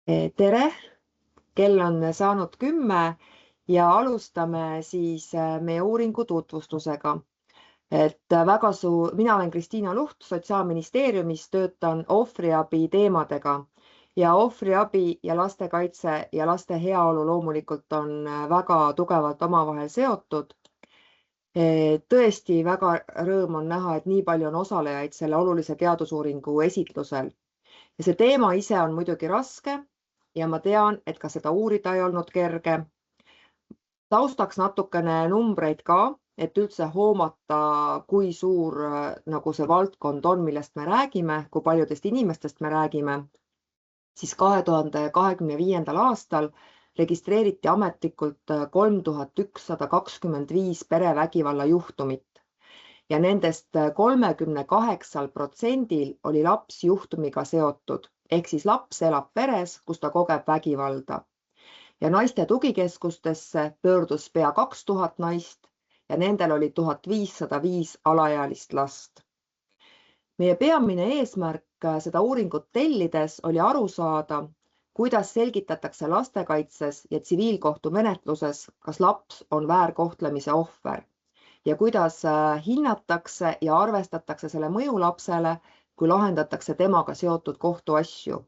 Tere, kell on saanud 10 ja alustame siis meie uuringu tutvustusega. Mina olen Kristiina Luht, Sotsiaalministeeriumis töötan ohvriabi teemadega ja ohvriabi ja lastekaitse ja laste heaolu loomulikult on väga tugevalt omavahel seotud. Tõesti väga rõõm on näha, et nii palju on osalejaid selle olulise teadusuuringu esitlusel. Ja see teema ise on muidugi raske ja ma tean, et ka seda uurida ei olnud kerge. Taustaks natukene numbreid ka, et üldse hoomata, kui suur nagu see valdkond on, millest me räägime, kui paljudest inimestest me räägime. Siis 2025. aastal registreeriti ametlikult 3125 perevägivalla juhtumit ja nendest 38% oli laps juhtumiga seotud, ehk siis laps elab peres, kus ta kogeb vägivalda. Ja naiste tugikeskustesse pöördus pea 2000 naist ja nendel oli 1505 alaealist last. Meie peamine eesmärk seda uuringut tellides oli aru saada, kuidas selgitatakse lastekaitses ja tsiviilkohtumenetluses, kas laps on väärkohtlemise ohver ja kuidas hinnatakse ja arvestatakse selle mõju lapsele, kui lahendatakse temaga seotud kohtuasju.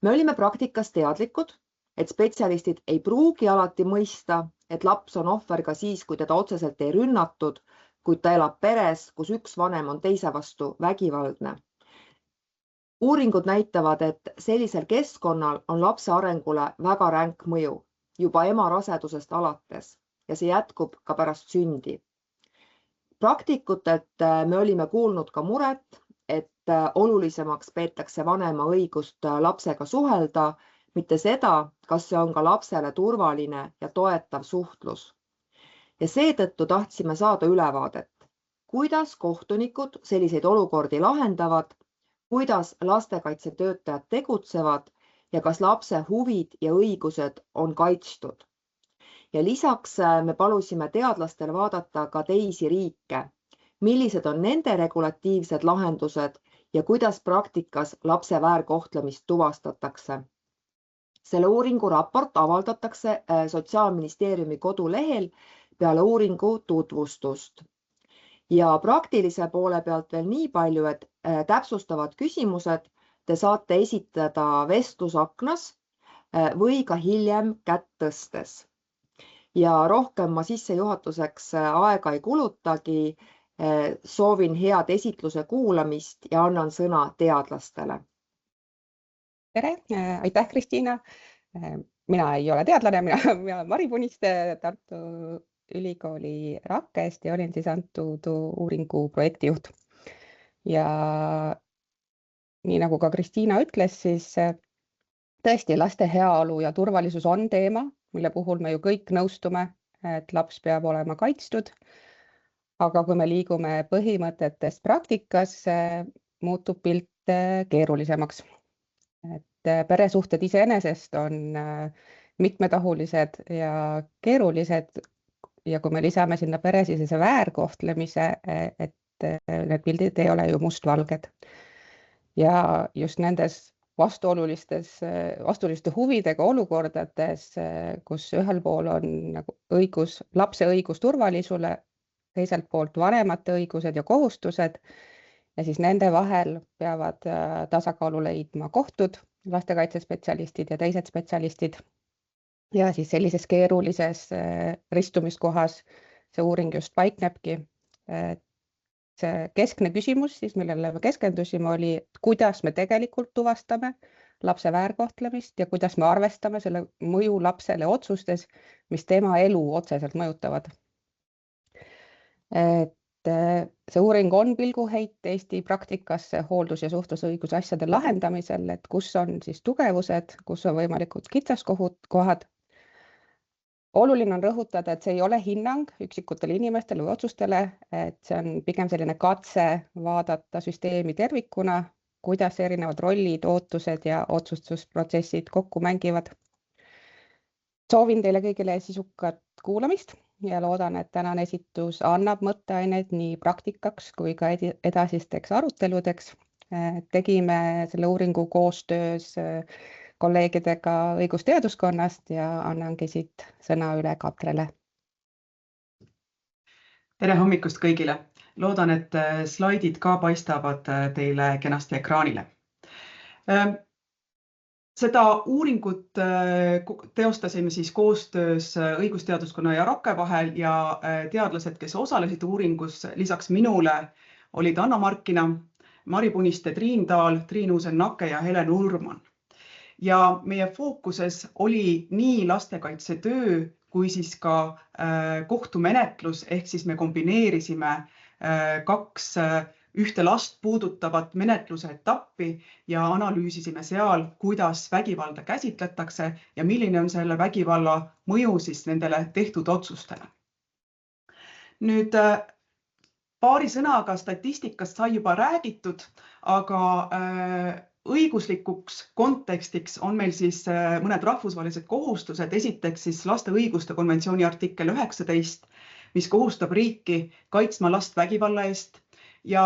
Me olime praktikas teadlikud, et spetsialistid ei pruugi alati mõista, et laps on ohver ka siis, kui teda otseselt ei rünnatud, kuid ta elab peres, kus üks vanem on teise vastu vägivaldne. Uuringud näitavad, et sellisel keskkonnal on lapse arengule väga ränk mõju juba ema rasedusest alates ja see jätkub ka pärast sündi. Praktikutelt me olime kuulnud ka muret, et olulisemaks peetakse vanema õigust lapsega suhelda, mitte seda, kas see on ka lapsele turvaline ja toetav suhtlus. Ja seetõttu tahtsime saada ülevaadet, kuidas kohtunikud selliseid olukordi lahendavad, kuidas lastekaitsetöötajad tegutsevad ja kas lapse huvid ja õigused on kaitstud. Ja lisaks me palusime teadlastel vaadata ka teisi riike, millised on nende regulatiivsed lahendused ja kuidas praktikas lapse väärkohtlemist tuvastatakse. Selle uuringu raport avaldatakse Sotsiaalministeeriumi kodulehel peale uuringu tutvustust. Ja praktilise poole pealt veel nii palju, et täpsustavad küsimused te saate esitada vestlusaknas või ka hiljem kätt tõstes. Ja rohkem ma sissejuhatuseks aega ei kulutagi, soovin head esitluse kuulamist ja annan sõna teadlastele. Tere, aitäh Kristiina. Mina ei ole teadlane, mina olen Mari Puniste Tartu Ülikooli Rakest ja olin siis antud uuringu projektijuht. Ja nii nagu ka Kristiina ütles, siis tõesti laste heaolu ja turvalisus on teema, mille puhul me ju kõik nõustume, et laps peab olema kaitstud. Aga kui me liigume põhimõtetest praktikas, muutub pilt keerulisemaks. Et peresuhted iseenesest on mitmetahulised ja keerulised ja kui me lisame sinna peresisese väärkohtlemise, et need pildid ei ole ju mustvalged. Ja just nendes vastuoluliste huvidega olukordades, kus ühel pool on nagu lapse õigus turvalisule, teiselt poolt vanemate õigused ja kohustused ja siis nende vahel peavad tasakaalu leidma kohtud, lastekaitsespetsialistid ja teised spetsialistid. Ja siis sellises keerulises ristumiskohas see uuring just paiknebki. See keskne küsimus, siis, millele me keskendusime, oli, kuidas me tegelikult tuvastame lapse väärkohtlemist ja kuidas me arvestame selle mõju lapsele otsustes, mis tema elu otseselt mõjutavad. See uuring on pilguheit Eesti praktikasse hooldus- ja suhtlusõiguse asjade lahendamisel, et kus on siis tugevused, kus on võimalikud kitsaskohad. Oluline on rõhutada, et see ei ole hinnang üksikutele inimestele või otsustele, et see on pigem selline katse vaadata süsteemi tervikuna, kuidas erinevad rollid, ootused ja otsustusprotsessid kokku mängivad. Soovin teile kõigile sisukat kuulamist ja loodan, et tänane esitus annab mõtteaineid nii praktikaks kui ka edasisteks aruteludeks. Tegime selle uuringu koostöös kolleegidega õigusteaduskonnast ja annangi siit sõna üle Katrele. Tere hommikust kõigile! Loodan, et slaidid ka paistavad teile kenasti ekraanile. Seda uuringut teostasime siis koostöös õigusteaduskonna ja Rakke vahel ja teadlased, kes osalesid uuringus, lisaks minule olid Anna Markina, Mari Puniste, Triin Taal, Triin Uusen-Nakke ja Helen Urman. Ja meie fookuses oli nii lastekaitsetöö kui siis ka kohtumenetlus, ehk siis me kombineerisime kaks ühte last puudutavat menetluse etappi ja analüüsisime seal, kuidas vägivalda käsitletakse ja milline on selle vägivalla mõju siis nendele tehtud otsustele. Nüüd paari sõnaga statistikast sai juba räägitud, aga õiguslikuks kontekstiks on meil siis mõned rahvusvahelised kohustused. Esiteks siis laste õiguste konventsiooni artikkel 19, mis kohustab riiki kaitsma last vägivalla eest ja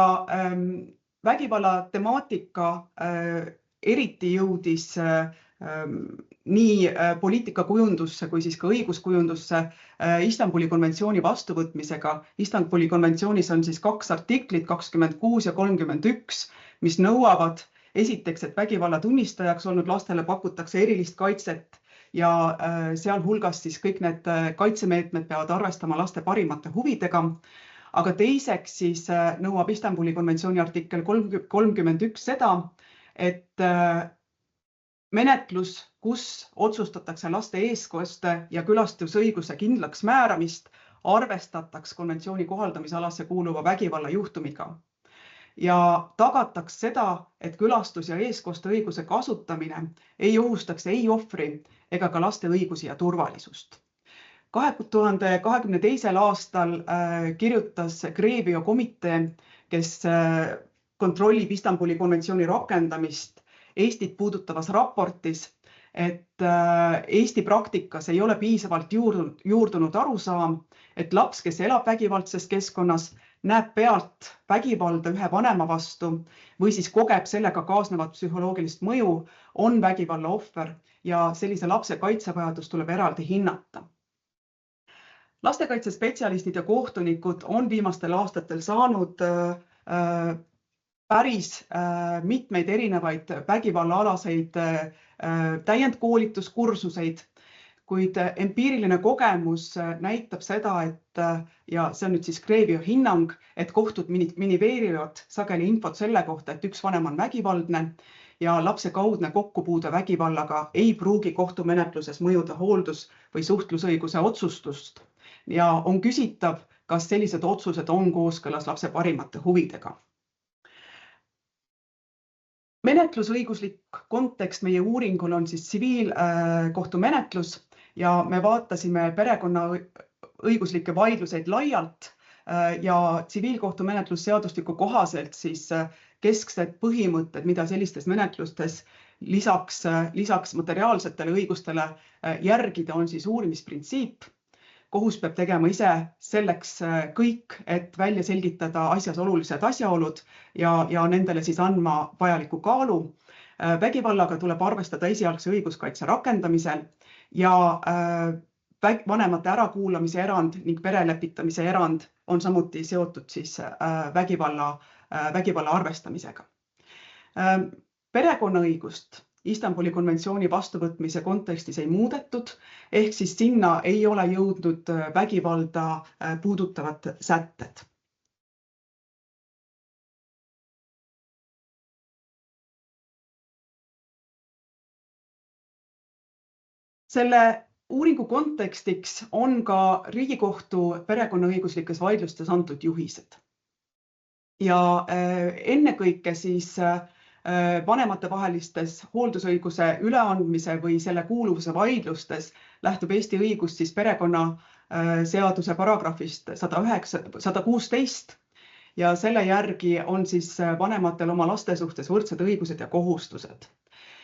vägivalla temaatika eriti jõudis nii poliitikakujundusse kui siis ka õiguskujundusse Istanbuli konventsiooni vastuvõtmisega. Istanbuli konventsioonis on siis 2 artiklit, 26 ja 31, mis nõuavad esiteks, et vägivalla tunnistajaks olnud lastele pakutakse erilist kaitset ja sealhulgas siis kõik need kaitsemeetmed peavad arvestama laste parimate huvidega. Aga teiseks siis nõuab Istanbuli konventsiooni artikkel 31 seda, et menetlus, kus otsustatakse laste eestkoste ja külastusõiguse kindlaks määramist, arvestataks konventsiooni kohaldamisalasse kuuluva vägivalla juhtumiga. Ja tagataks seda, et külastus- ja eestkosteõiguse kasutamine ei ohustaks ei ohvri ega ka laste õigusi ja turvalisust. 2022. aastal kirjutas Grevio komitee, kes kontrollib Istanbuli konventsiooni rakendamist Eestit puudutavas raportis, et Eesti praktikas ei ole piisavalt juurdunud arusaam, et laps, kes elab vägivaldses keskkonnas, näeb pealt vägivalda ühe vanema vastu või siis kogeb sellega kaasnevat psühholoogilist mõju, on vägivalla ohver ja sellise lapse kaitsevajadus tuleb eraldi hinnata. Lastekaitsespetsialistid ja kohtunikud on viimastel aastatel saanud päris mitmeid erinevaid vägivallaalaseid täiendkoolituskursuseid, kuid empiiriline kogemus näitab seda, et ja see on nüüd siis Grevio hinnang, et kohtud minimeerivad sageli infot selle kohta, et üks vanem on vägivaldne ja lapse kaudne kokkupuude vägivallaga ei pruugi kohtumenetluses mõjuda hooldus- või suhtlusõiguse otsustust ja on küsitav, kas sellised otsused on kooskõlas lapse parimate huvidega. Menetlusõiguslik kontekst meie uuringul on siis tsiviilkohtumenetlus ja me vaatasime perekonnaõiguslikke vaidluseid laialt ja tsiviilkohtumenetlusseadustiku kohaselt siis kesksed põhimõtted, mida sellistes menetlustes lisaks materiaalsetele õigustele järgida, on siis uurimisprintsiip. Kohus peab tegema ise selleks kõik, et välja selgitada asjas olulised asjaolud ja nendele siis andma vajaliku kaalu. Vägivallaga tuleb arvestada esialgse õiguskaitse rakendamisel ja vanemate ärakuulamise erand ning perelepitamise erand on samuti seotud siis vägivalla arvestamisega. Perekonnaõigust Istanbuli konventsiooni vastuvõtmise kontekstis ei muudetud, ehk siis sinna ei ole jõudnud vägivalda puudutavad sätted. Selle uuringu kontekstiks on ka Riigikohtu perekonnaõiguslikes vaidlustes antud juhised. Ja ennekõike siis vanematevahelistes hooldusõiguse üleandmise või selle kuuluvuse vaidlustes lähtub Eesti õigus siis perekonnaseaduse paragrahvist 116 ja selle järgi on siis vanematel oma laste suhtes võrdsed õigused ja kohustused.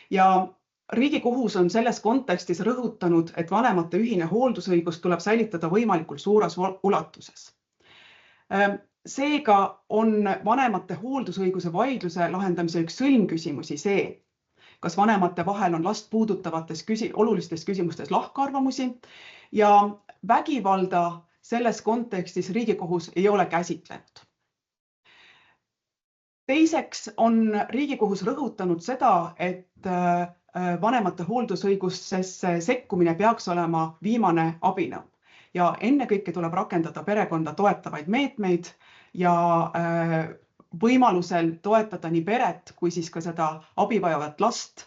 Ja Riigikohus on selles kontekstis rõhutanud, et vanemate ühine hooldusõigus tuleb säilitada võimalikult suures ulatuses. Seega on vanemate hooldusõiguse vaidluse lahendamise üks sõlmküsimusi see, kas vanemate vahel on last puudutavates olulistes küsimustes lahkarvamusi ja vägivalda selles kontekstis Riigikohus ei ole käsitlenud. Teiseks on Riigikohus rõhutanud seda, et vanemate hooldusõigusesse sekkumine peaks olema viimane abinõu ja ennekõike tuleb rakendada perekonda toetavaid meetmeid ja võimalusel toetada nii peret kui siis ka seda abivajavat last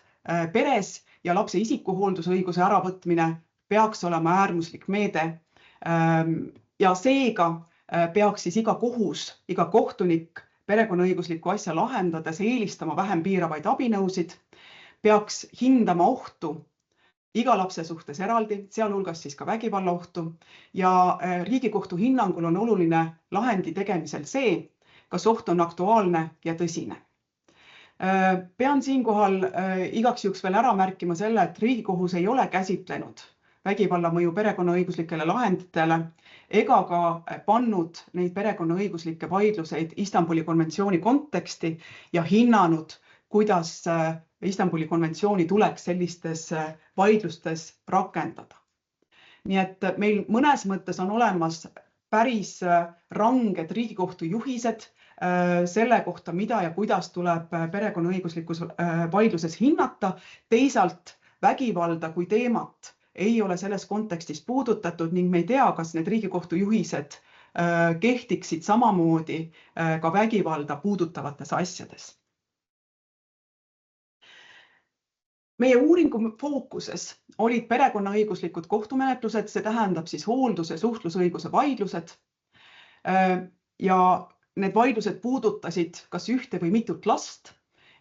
peres ja lapse isikuhooldusõiguse äravõtmine peaks olema äärmuslik meede ja seega peaks siis iga kohus, iga kohtunik perekonnaõiguslikku asja lahendades eelistama vähem piiravaid abinõusid, peaks hindama ohtu iga lapse suhtes eraldi, sealhulgas siis ka vägivalla ohtu ja Riigikohtu hinnangul on oluline lahendi tegemisel see, kas oht on aktuaalne ja tõsine. Pean siinkohal igaks juhuks veel ära märkima selle, et Riigikohus ei ole käsitlenud vägivalla mõju perekonnaõiguslikele lahenditele ega ka pannud neid perekonnaõiguslikke vaidluseid Istanbuli konventsiooni konteksti ja hinnanud, kuidas Istanbuli konventsiooni tuleks sellistes vaidlustes rakendada. Nii et meil mõnes mõttes on olemas päris ranged Riigikohtu juhised selle kohta, mida ja kuidas tuleb perekonnaõiguslikus vaidluses hinnata. Teisalt vägivalda kui teemat ei ole selles kontekstis puudutatud ning me ei tea, kas need Riigikohtu juhised kehtiksid samamoodi ka vägivalda puudutavates asjades. Meie uuringu fookuses olid perekonnaõiguslikud kohtumenetlused, see tähendab siis hooldus- ja suhtlusõiguse vaidlused ja need vaidlused puudutasid kas ühte või mitut last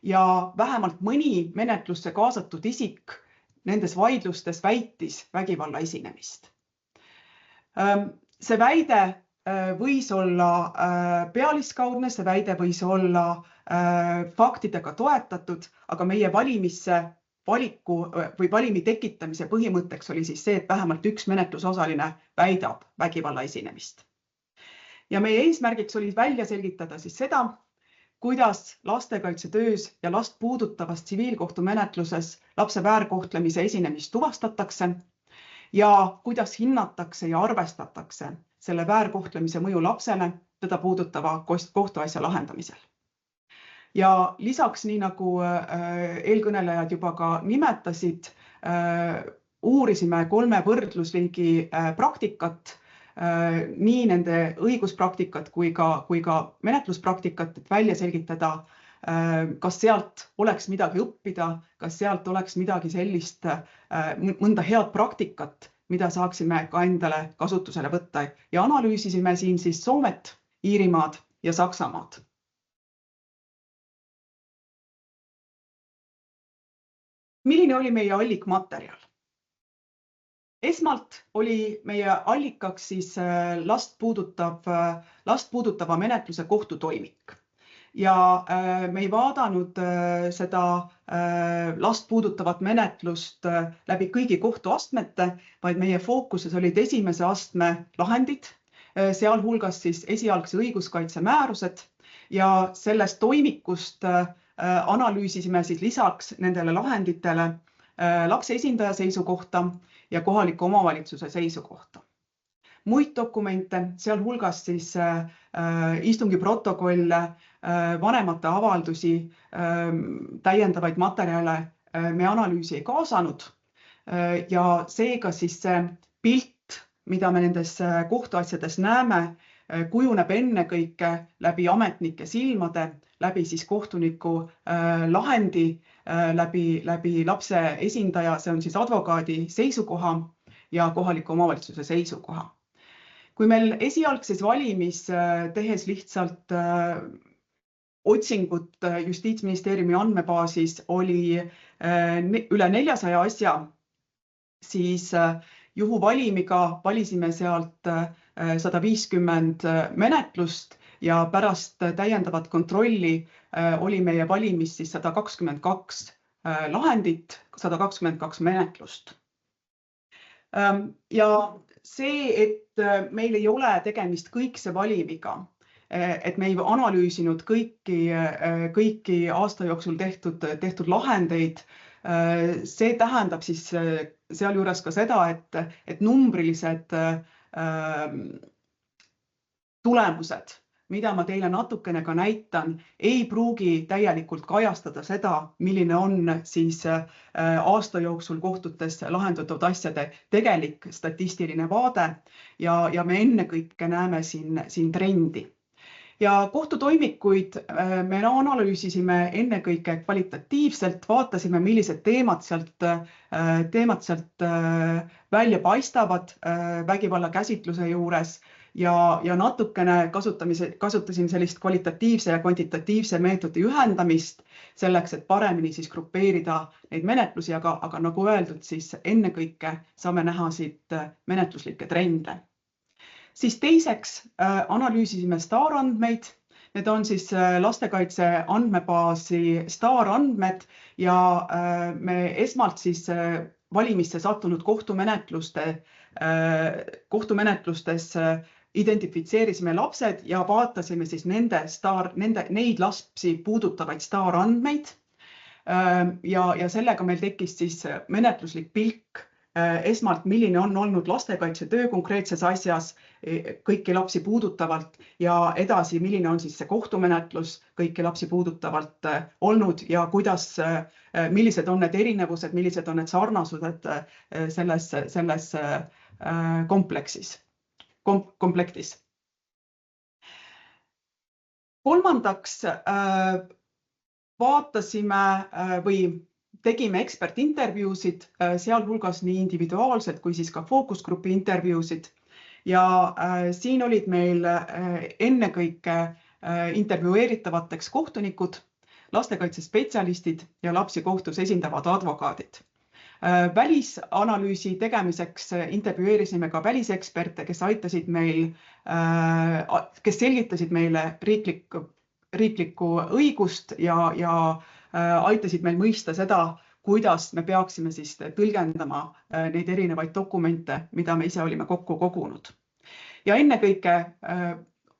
ja vähemalt mõni menetlusse kaasatud isik nendes vaidlustes väitis vägivalla esinemist. See väide võis olla pealiskaudne, see väide võis olla faktidega toetatud, aga meie valimi tekitamise põhimõtteks oli siis see, et vähemalt üks menetlusosaline väidab vägivalla esinemist. Ja meie eesmärgiks oli välja selgitada siis seda, kuidas lastekaitsetöös ja last puudutavas tsiviilkohtumenetluses lapse väärkohtlemise esinemist tuvastatakse ja kuidas hinnatakse ja arvestatakse selle väärkohtlemise mõju lapsele teda puudutava kohtuasja lahendamisel. Ja lisaks, nii nagu eelkõnelejad juba ka nimetasid, uurisime 3 võrdlusriigi praktikat, nii nende õiguspraktikat kui ka menetluspraktikat, et välja selgitada, kas sealt oleks midagi õppida, kas sealt oleks midagi sellist, mõnda head praktikat, mida saaksime ka endale kasutusele võtta ja analüüsisime siin siis Soomet, Iirimaad ja Saksamaad. Milline oli meie allikmaterjal? Esmalt oli meie allikaks siis last puudutava menetluse kohtutoimik ja me ei vaadanud seda last puudutavat menetlust läbi kõigi kohtuastmete, vaid meie fookuses olid esimese astme lahendid, sealhulgas siis esialgse õiguskaitse määrused ja sellest toimikust analüüsisime siis lisaks nendele lahenditele lapse esindaja seisukohta ja kohaliku omavalitsuse seisukohta. Muid dokumente, sealhulgas siis istungi protokolle, vanemate avaldusi, täiendavaid materjale me analüüsi ei kaasanud ja seega siis see pilt, mida me nendes kohtuasjades näeme, kujuneb ennekõike läbi ametnike silmade, läbi siis kohtuniku lahendi, läbi lapse esindaja, see on siis advokaadi seisukoha ja kohaliku omavalitsuse seisukoha. Kui meil esialgses valimis tehes lihtsalt otsingut Justiitsministeeriumi andmebaasis oli üle 400 asja, siis juhuvalimiga valisime sealt 150 menetlust ja pärast täiendavat kontrolli oli meie valimis siis 122 lahendit, 122 menetlust. Ja see, et meil ei ole tegemist kõikse valimiga, et me ei analüüsinud kõiki aasta jooksul tehtud lahendeid. See tähendab siis sealjuures ka seda, et numbrilised tulemused, mida ma teile natukene ka näitan, ei pruugi täielikult kajastada seda, milline on siis aasta jooksul kohtutes lahendatud asjade tegelik statistiline vaade ja me ennekõike näeme siin trendi. Ja kohtutoimikuid me analüüsisime ennekõike kvalitatiivselt, vaatasime, millised teemad sealt välja paistavad vägivalla käsitluse juures ja natukene kasutasin sellist kvalitatiivse ja kvantitatiivse meetodi ühendamist selleks, et paremini siis grupeerida neid menetlusi, aga nagu öeldud, siis ennekõike saame näha siit menetluslikke trende. Siis teiseks analüüsisime STAR-andmeid. Need on siis lastekaitse andmebaasi STAR-andmed ja me esmalt siis valimisse sattunud kohtumenetlustes identifitseerisime lapsed ja vaatasime siis neid lapsi puudutavaid STAR-andmeid ja sellega meil tekkis siis menetluslik pilk. Esmalt, milline on olnud lastekaitsetöö konkreetses asjas kõiki lapsi puudutavalt ja edasi, milline on siis see kohtumenetlus kõiki lapsi puudutavalt olnud ja millised on need erinevused, millised on need sarnasused selles komplektis. Kolmandaks vaatasime või tegime ekspertintervjuusid, sealhulgas nii individuaalselt kui siis ka fookusgrupi intervjuusid ja siin olid meil ennekõike intervjueeritavateks kohtunikud, lastekaitsespetsialistid ja lapsi kohtus esindavad advokaadid. Välisanalüüsi tegemiseks intervjueerisime ka väliseksperte, kes selgitasid meile riiklikku õigust ja aitasid meil mõista seda, kuidas me peaksime siis tõlgendama neid erinevaid dokumente, mida me ise olime kokku kogunud. Ja ennekõike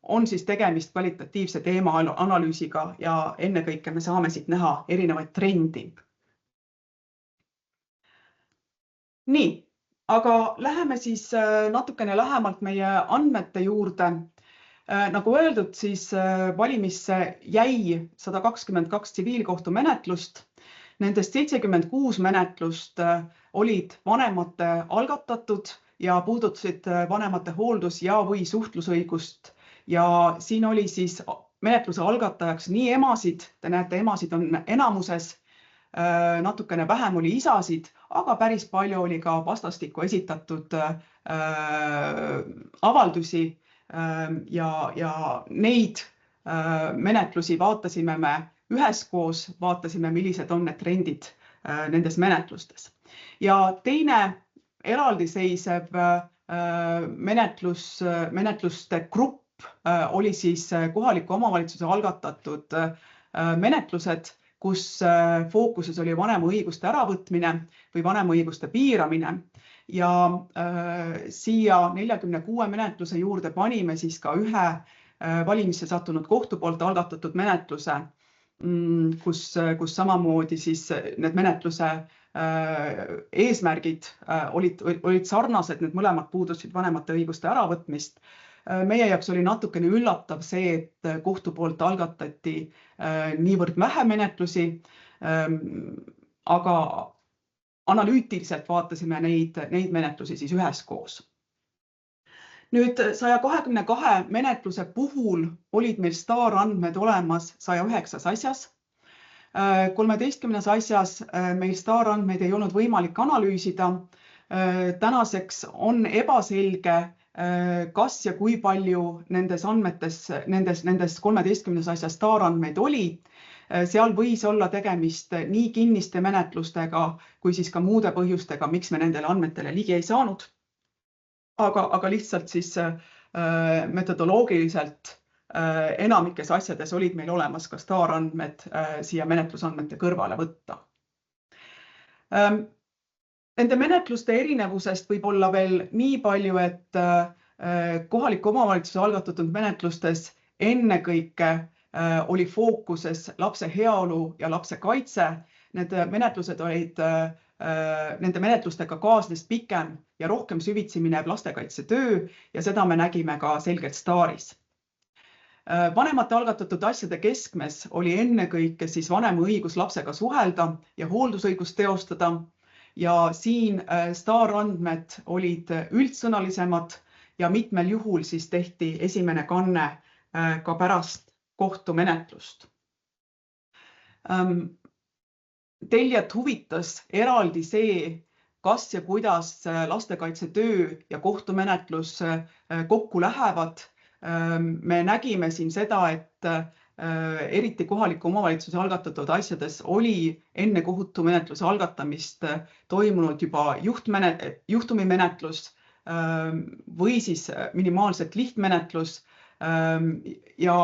on siis tegemist kvalitatiivse teema analüüsiga ja ennekõike me saame siit näha erinevaid trendi. Nii, aga läheme siis natukene lähemalt meie andmete juurde. Nagu öeldud, siis valimisse jäi 122 tsiviilkohtumenetlust. Nendest 76 menetlust olid vanemate algatatud ja puudutasid vanemate hooldus- ja või suhtlusõigust. Ja siin oli siis menetluse algatajaks nii emasid, te näete, emasid on enamuses, natukene vähem oli isasid, aga päris palju oli ka vastastikku esitatud avaldusi ja neid menetlusi vaatasime me üheskoos, vaatasime, millised on need trendid nendes menetlustes. Ja teine eraldiseisev menetluste grupp oli siis kohaliku omavalitsuse algatatud menetlused, kus fookuses oli vanema õiguste äravõtmine või vanema õiguste piiramine. Ja siia 46 menetluse juurde panime siis ka ühe valimisse sattunud kohtu poolt algatatud menetluse, kus samamoodi siis need menetluse eesmärgid olid sarnased, need mõlemad puudusid vanemate õiguste äravõtmist. Meie jaoks oli natukene üllatav see, et kohtu poolt algatati niivõrd vähe menetlusi, aga analüütiliselt vaatasime neid menetlusi siis üheskoos. Nüüd 122 menetluse puhul olid meil STAR-andmed olemas 109 asjas. 13 asjas meil STAR-andmeid ei olnud võimalik analüüsida. Tänaseks on ebaselge, kas ja kui palju nendes 13 asjas STAR-andmeid oli. Seal võis olla tegemist nii kinniste menetlustega kui siis ka muude põhjustega, miks me nendele andmetele ligi ei saanud. Aga lihtsalt siis metodoloogiliselt enamikes asjades olid meil olemas ka STAR-andmed siia menetlusandmete kõrvale võtta. Nende menetluste erinevusest võib olla veel nii palju, et kohaliku omavalitsuse algatatud menetlustes ennekõike oli fookuses lapse heaolu ja lapse kaitse. Need menetlused olid, nende menetlustega kaasnes pikem ja rohkem süvitsi minev lastekaitsetöö ja seda me nägime ka selgelt STAR-is. Vanemate algatatud asjade keskmes oli ennekõike siis vanema õigus lapsega suhelda ja hooldusõigust teostada. Ja siin STAR andmed olid üldsõnalisemad ja mitmel juhul siis tehti esimene kanne ka pärast kohtumenetlust. Teljat huvitas eraldi see, kas ja kuidas lastekaitsetöö ja kohtumenetlus kokku lähevad. Me nägime siin seda, et eriti kohaliku omavalitsuse algatatud asjades oli enne kohtumenetluse algatamist toimunud juba juhtumimenetlus või siis minimaalselt lihtmenetlus ja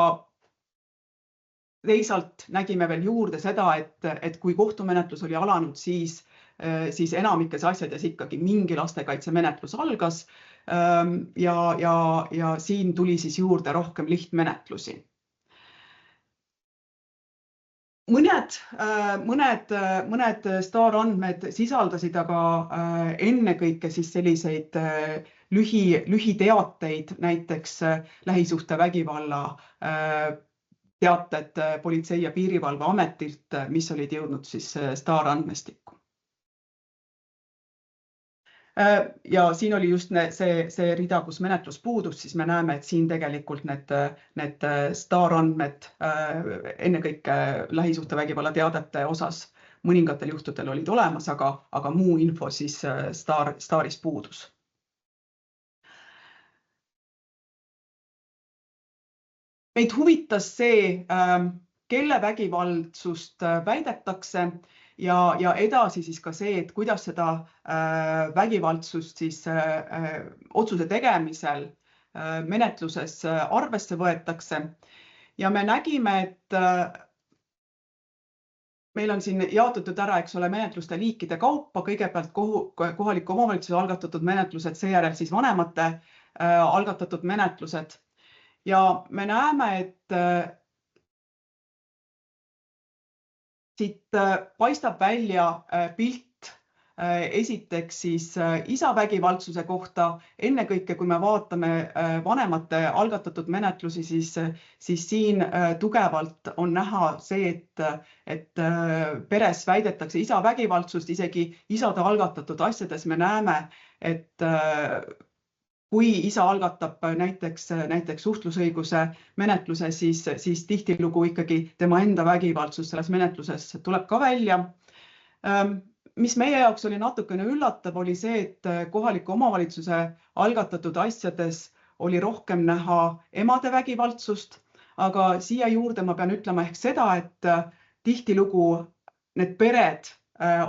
teisalt nägime veel juurde seda, et kui kohtumenetlus oli alanud, siis enamikes asjades ikkagi mingi lastekaitsemenetlus algas ja siin tuli siis juurde rohkem lihtmenetlusi. Mõned STAR andmed sisaldasid aga ennekõike siis selliseid lühiteateid, näiteks lähisuhtevägivalla teated Politsei- ja Piirivalveametilt, mis olid jõudnud siis STAR andmestikku. Ja siin oli just see rida, kus menetlus puudus, siis me näeme, et siin tegelikult need STAR andmed ennekõike lähisuhtevägivalla teadete osas mõningatel juhtudel olid olemas, aga muu info siis STAR-is puudus. Meid huvitas see, kelle vägivaldsust väidetakse ja edasi siis ka see, et kuidas seda vägivaldsust siis otsuse tegemisel menetluses arvesse võetakse. Ja me nägime, et meil on siin jaotatud ära, eks ole, menetluste liikide kaupa, kõigepealt kohaliku omavalitsuse algatatud menetlused, seejärel siis vanemate algatatud menetlused. Ja me näeme, et siit paistab välja pilt esiteks siis isa vägivaldsuse kohta. Ennekõike, kui me vaatame vanemate algatatud menetlusi, siis siin tugevalt on näha see, et peres väidetakse isa vägivaldsust, isegi isade algatatud asjades me näeme, et kui isa algatab näiteks suhtlusõiguse menetluse, siis tihtilugu ikkagi tema enda vägivaldsus selles menetluses tuleb ka välja. Mis meie jaoks oli natukene üllatav, oli see, et kohaliku omavalitsuse algatatud asjades oli rohkem näha emade vägivaldsust, aga siia juurde ma pean ütlema ehk seda, et tihtilugu need pered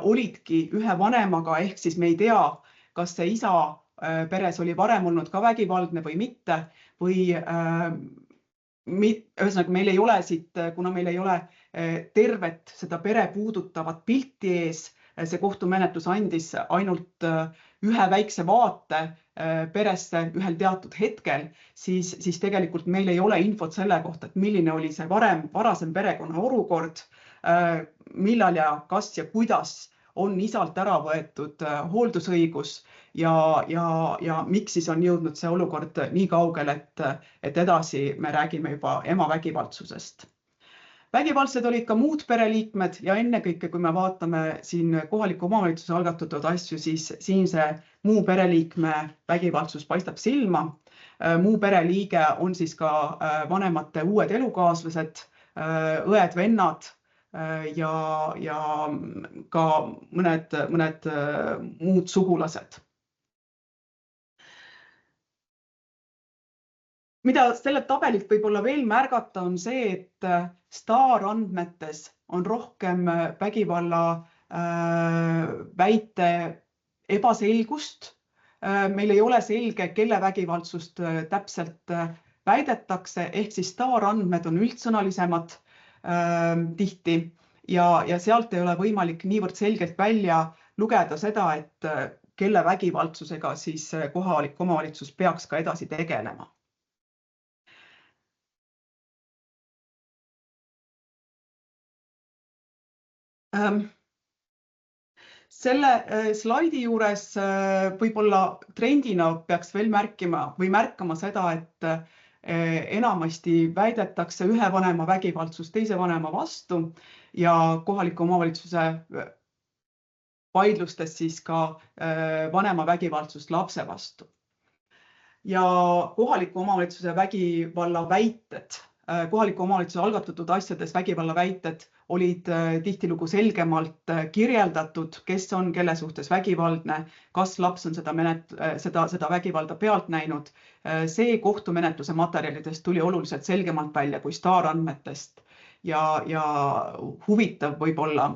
olidki ühe vanemaga, ehk siis me ei tea, kas see isa peres oli varem olnud ka vägivaldne või mitte, või ühesõnaga meil ei ole siit, kuna meil ei ole tervet seda pere puudutavat pilti ees, see kohtumenetlus andis ainult ühe väikse vaate peresse ühel teatud hetkel, siis tegelikult meil ei ole infot selle kohta, et milline oli see varasem perekonna olukord, millal ja kas ja kuidas on isalt ära võetud hooldusõigus ja miks siis on jõudnud see olukord nii kaugel, et edasi me räägime juba ema vägivaldsusest. Vägivaldsed olid ka muud pereliikmed ja ennekõike, kui me vaatame siin kohaliku omavalitsuse algatatud asju, siis siin see muu pereliikme vägivaldsus paistab silma. Muu pereliige on siis ka vanemate uued elukaaslased, õed, vennad ja ka mõned muud sugulased. Mida selle tabelit võib-olla veel märgata on see, et STAR andmetes on rohkem vägivalla väite ebaselgust. Meil ei ole selge, kelle vägivaldsust täpselt väidetakse, ehk siis STAR andmed on üldsõnalisemad tihti ja sealt ei ole võimalik niivõrd selgelt välja lugeda seda, et kelle vägivaldsusega siis kohalik omavalitsus peaks ka edasi tegelema. Selle slaidi juures võib-olla trendina peaks veel märkama seda, et enamasti väidetakse ühe vanema vägivaldsust teise vanema vastu ja kohaliku omavalitsuse vaidlustes siis ka vanema vägivaldsust lapse vastu. Ja kohaliku omavalitsuse vägivalla väited, kohaliku omavalitsuse algatatud asjades vägivalla väited olid tihtilugu selgemalt kirjeldatud, kes on kelle suhtes vägivaldne, kas laps on seda vägivalda pealt näinud. See kohtumenetluse materjalidest tuli oluliselt selgemalt välja kui staarandmetest ja huvitav võib-olla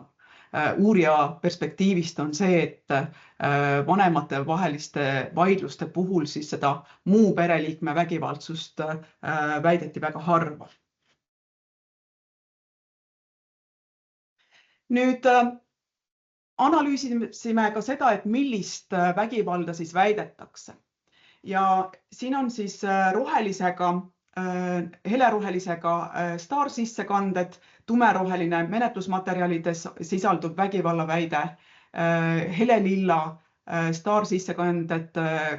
uurija perspektiivist on see, et vanemate vaheliste vaidluste puhul siis seda muu pereliikme vägivaldsust väideti väga harva. Nüüd analüüsime ka seda, et millist vägivalda siis väidetakse. Ja siin on siis helerohelisega staarsissekanded, tumeroheline menetlusmaterjalides sisalduv vägivallaväide, helelilla staarsissekanded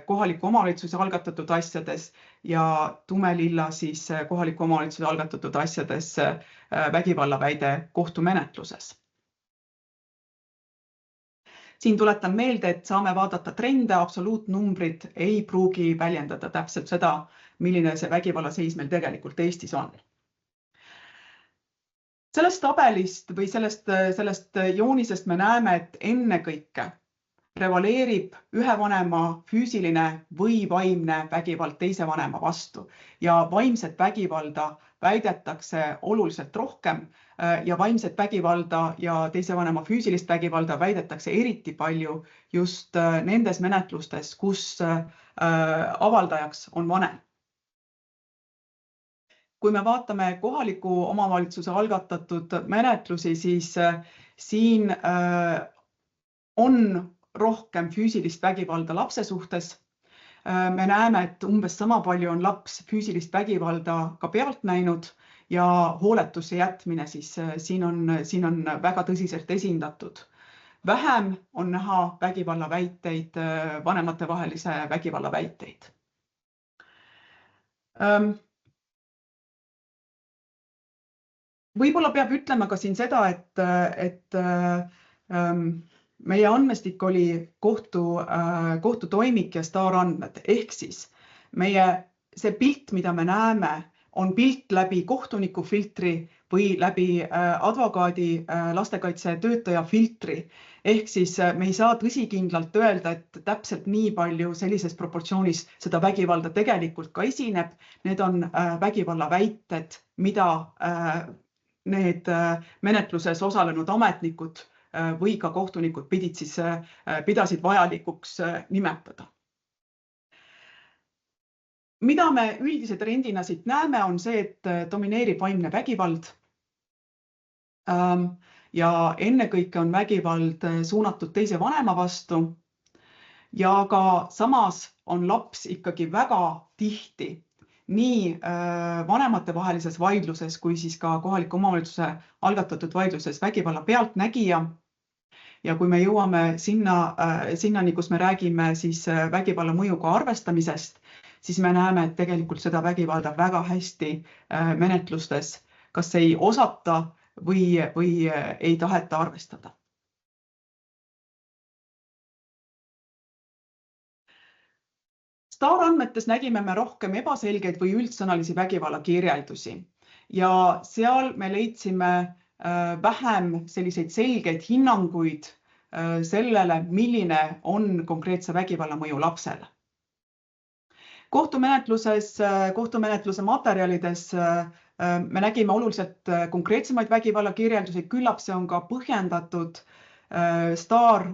kohaliku omavalitsuse algatatud asjades ja tumelilla siis kohaliku omavalitsuse algatatud asjades vägivallaväide kohtumenetluses. Siin tuletan meelde, et saame vaadata trende, absoluutnumbrid ei pruugi väljendada täpselt seda, milline see vägivalla seis meil tegelikult Eestis on. Sellest tabelist või sellest joonisest me näeme, et ennekõike prevaleerib ühe vanema füüsiline või vaimne vägivald teise vanema vastu ja vaimset vägivalda väidetakse oluliselt rohkem ja vaimset vägivalda ja teise vanema füüsilist vägivalda väidetakse eriti palju just nendes menetlustes, kus avaldajaks on vanem. Kui me vaatame kohaliku omavalitsuse algatatud menetlusi, siis siin on rohkem füüsilist vägivalda lapse suhtes. Me näeme, et umbes sama palju on laps füüsilist vägivalda ka pealt näinud ja hooletusse jätmine siis siin on väga tõsiselt esindatud. Vähem on näha vägivallaväiteid, vanematevahelise vägivallaväiteid. Võib-olla peab ütlema ka siin seda, et meie andmestik oli kohtutoimik ja staarandmed, ehk siis see pilt, mida me näeme, on pilt läbi kohtuniku filtri või läbi advokaadi lastekaitsetöötaja filtri. Ehk siis me ei saa tõsikindlalt öelda, et täpselt nii palju sellises proportsioonis seda vägivalda tegelikult ka esineb. Need on vägivallaväited, mida need menetluses osalenud ametnikud või ka kohtunikud pidasid vajalikuks nimetada. Mida me üldise trendina siit näeme, on see, et domineerib vaimne vägivald ja ennekõike on vägivald suunatud teise vanema vastu ja ka samas on laps ikkagi väga tihti nii vanemate-vahelises vaidluses kui siis ka kohaliku omavalitsuse algatatud vaidluses vägivalla pealtnägija. Ja kui me jõuame sinnani, kus me räägime siis vägivalla mõjuga arvestamisest, siis me näeme, et tegelikult seda vägivalda väga hästi menetlustes kas ei osata või ei taheta arvestada. Staarandmetes nägime me rohkem ebaselgeid või üldsõnalisi vägivalla kirjeldusi ja seal me leidsime vähem selliseid selgeid hinnanguid sellele, milline on konkreetse vägivalla mõju lapsele. Kohtumenetluse materjalides me nägime oluliselt konkreetsemaid vägivalla kirjeldusi, küllap see on ka põhjendatud. Staar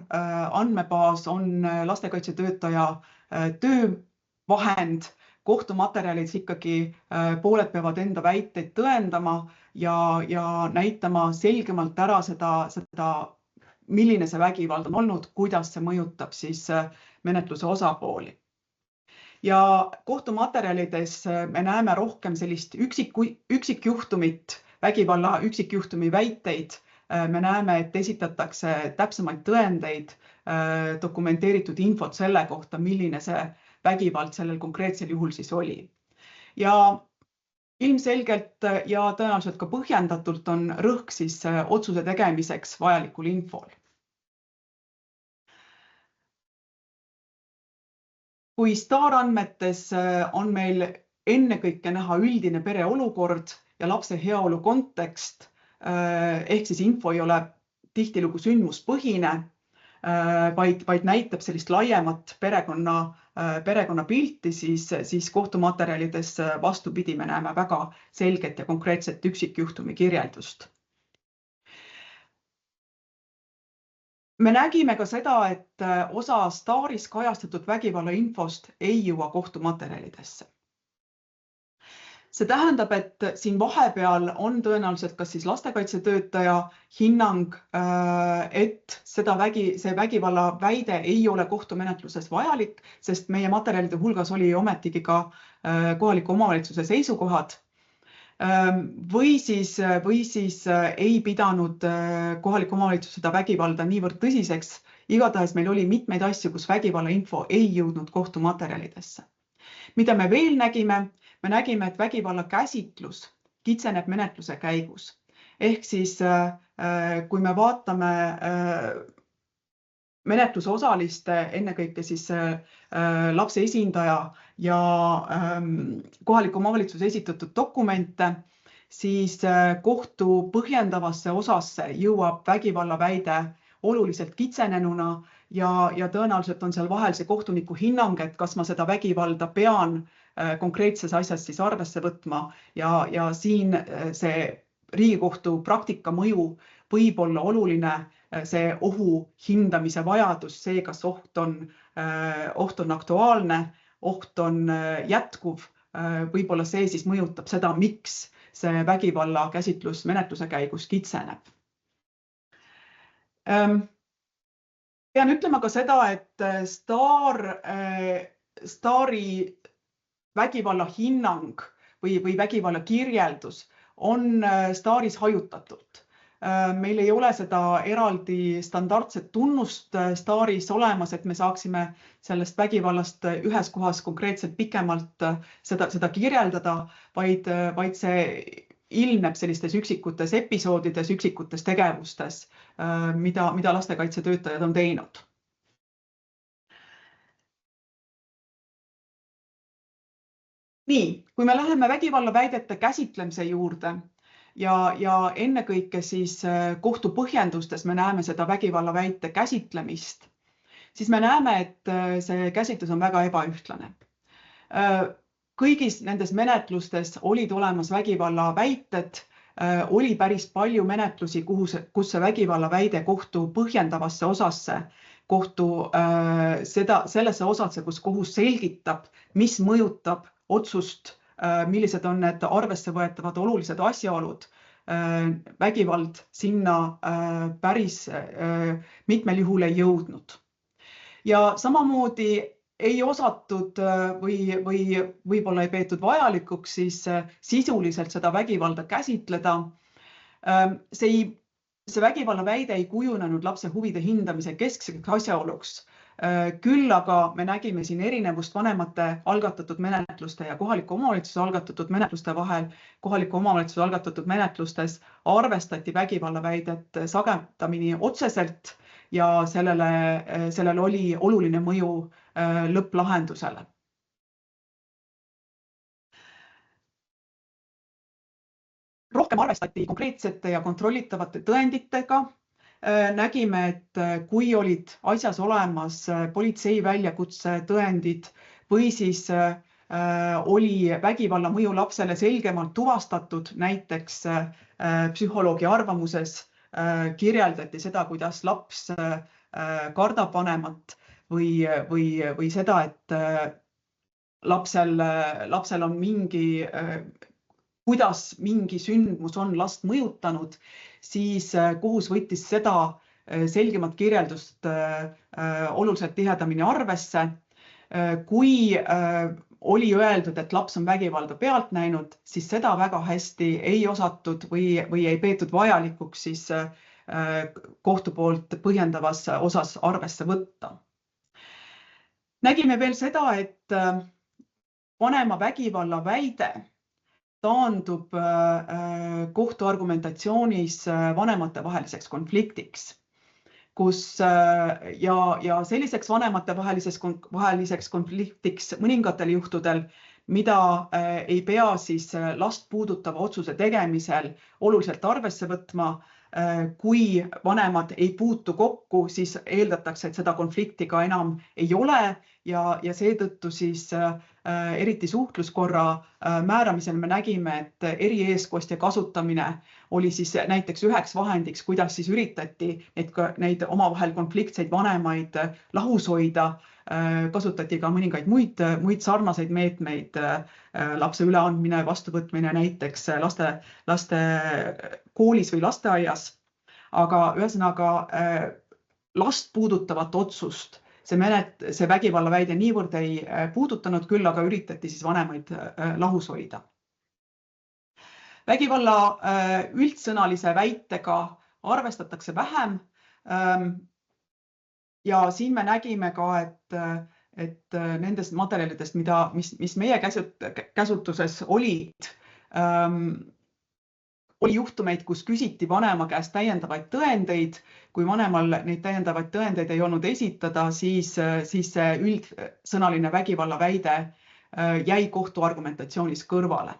andmebaas on lastekaitsetöötaja töövahend, kohtumaterjalis ikkagi pooled peavad enda väiteid tõendama ja näitama selgemalt ära seda, milline see vägivald on olnud, kuidas see mõjutab siis menetluse osapooli. Ja kohtumaterjalides me näeme rohkem sellist üksikjuhtumit, vägivalla üksikjuhtumi väiteid me näeme, et esitatakse täpsemaid tõendeid, dokumenteeritud infot selle kohta, milline see vägivald sellel konkreetsel juhul siis oli. Ja ilmselgelt ja tõenäoliselt ka põhjendatult on rõhk siis otsuse tegemiseks vajalikul infol. Kui STAR andmetes on meil ennekõike näha üldine pere olukord ja lapse heaolu kontekst, ehk siis info ei ole tihtilugu sündmuspõhine, vaid näitab sellist laiemat perekonna pilti, siis kohtumaterjalides vastupidi me näeme väga selget ja konkreetset üksikjuhtumi kirjeldust. Me nägime ka seda, et osa STARis kajastatud vägivalla infost ei jõua kohtumaterjalidesse. See tähendab, et siin vahepeal on tõenäoliselt kas siis lastekaitsetöötaja hinnang, et see vägivalla väide ei ole kohtumenetluses vajalik, sest meie materjalide hulgas oli ometigi ka kohaliku omavalitsuse seisukohad. Või siis ei pidanud kohalik omavalitsus seda vägivalda niivõrd tõsiseks. Igatahes meil oli mitmeid asju, kus vägivalla info ei jõudnud kohtumaterjalidesse. Mida me veel nägime? Me nägime, et vägivalla käsitlus kitseneb menetluse käigus. Ehk siis, kui me vaatame menetluse osaliste, ennekõike siis lapse esindaja ja kohaliku omavalitsuse esitatud dokumente, siis kohtu põhjendavasse osasse jõuab vägivalla väide oluliselt kitsenenuna ja tõenäoliselt on seal vahel see kohtuniku hinnang, et kas ma seda vägivalda pean konkreetses asjas siis arvesse võtma ja siin see Riigikohtu praktika mõju võib olla oluline, see ohu hindamise vajadus, see, kas oht on aktuaalne, oht on jätkuv, võib-olla see siis mõjutab seda, miks see vägivalla käsitlus menetluse käigus kitseneb. Pean ütlema ka seda, et STARi vägivalla hinnang või vägivalla kirjeldus on STARis hajutatult. Meil ei ole seda eraldi standardset tunnust STARis olemas, et me saaksime sellest vägivallast ühes kohas konkreetselt pikemalt seda kirjeldada, vaid see ilmneb sellistes üksikutes episoodides, üksikutes tegevustes, mida lastekaitsetöötajad on teinud. Nii, kui me läheme vägivalla väidete käsitlemise juurde ja ennekõike siis kohtu põhjendustes me näeme seda vägivalla väite käsitlemist, siis me näeme, et see käsitlus on väga ebaühtlane. Kõigis nendes menetlustes olid olemas vägivalla väited, oli päris palju menetlusi, kus see vägivalla väide kohtu põhjendavasse osasse, sellesse osasse, kus kohus selgitab, mis mõjutab otsust, millised on need arvesse võetavad olulised asjaolud, vägivald sinna päris mitmel juhul ei jõudnud. Ja samamoodi ei osatud või võib-olla ei peetud vajalikuks siis sisuliselt seda vägivalda käsitleda. See vägivalla väide ei kujunenud lapse huvide hindamise keskseks asjaoluks. Küll aga me nägime siin erinevust vanemate algatatud menetluste ja kohaliku omavalitsuse algatatud menetluste vahel. Kohaliku omavalitsuse algatatud menetlustes arvestati vägivalla väidet sagedamini otseselt ja sellel oli oluline mõju lõpplahendusele. Rohkem arvestati konkreetsete ja kontrollitavate tõenditega. Nägime, et kui olid asjas olemas politsei väljakutse tõendid või siis oli vägivalla mõju lapsele selgemalt tuvastatud, näiteks psühholoogi arvamuses kirjeldati seda, kuidas laps kardab vanemat või seda, et lapsel on kuidas mingi sündmus on last mõjutanud, siis kohus võttis seda selgemat kirjeldust oluliselt tihedamini arvesse. Kui oli öeldud, et laps on vägivalda pealt näinud, siis seda väga hästi ei osatud või ei peetud vajalikuks siis kohtu poolt põhjendavas osas arvesse võtta. Nägime veel seda, et vanema vägivalla väide taandub kohtu argumentatsioonis vanematevaheliseks konfliktiks, ja selliseks vanematevaheliseks konfliktiks mõningatel juhtudel, mida ei pea siis last puudutava otsuse tegemisel oluliselt arvesse võtma. Kui vanemad ei puutu kokku, siis eeldatakse, et seda konflikti ka enam ei ole ja seetõttu siis eriti suhtluskorra määramisel me nägime, et erieestkostja kasutamine oli siis näiteks üheks vahendiks, kuidas siis üritati neid omavahel konfliktseid vanemaid lahus hoida. Kasutati ka mõningaid muid sarnaseid meetmeid, lapse üleandmine, vastuvõtmine näiteks laste koolis või lasteaias. Aga ühesõnaga last puudutavat otsust see vägivallaväide niivõrd ei puudutanud, küll aga üritati siis vanemaid lahus hoida. Vägivalla üldsõnalise väitega arvestatakse vähem. Ja siin me nägime ka, et nendest materjalidest, mis meie käsutuses olid, oli juhtumeid, kus küsiti vanema käest täiendavaid tõendeid. Kui vanemal neid täiendavaid tõendeid ei olnud esitada, siis see üldsõnaline vägivallaväide jäi kohtu argumentatsioonis kõrvale.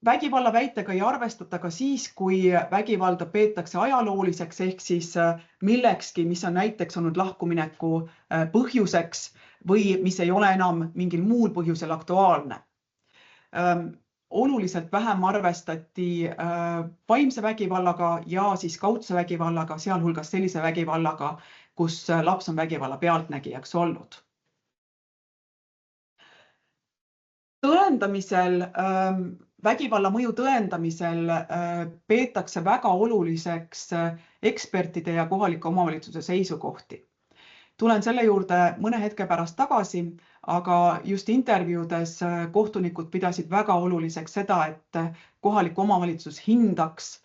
Vägivallaväitega ei arvestata ka siis, kui vägivalda peetakse ajalooliseks ehk siis millekski, mis on näiteks olnud lahkumineku põhjuseks või mis ei ole enam mingil muul põhjusel aktuaalne. Oluliselt vähem arvestati vaimse vägivallaga ja siis kaudse vägivallaga, sealhulgas sellise vägivallaga, kus laps on vägivalla pealtnägijaks olnud. Tõendamisel, vägivalla mõju tõendamisel peetakse väga oluliseks ekspertide ja kohaliku omavalitsuse seisukohti. Tulen selle juurde mõne hetke pärast tagasi, aga just intervjuudes kohtunikud pidasid väga oluliseks seda, et kohalik omavalitsus hindaks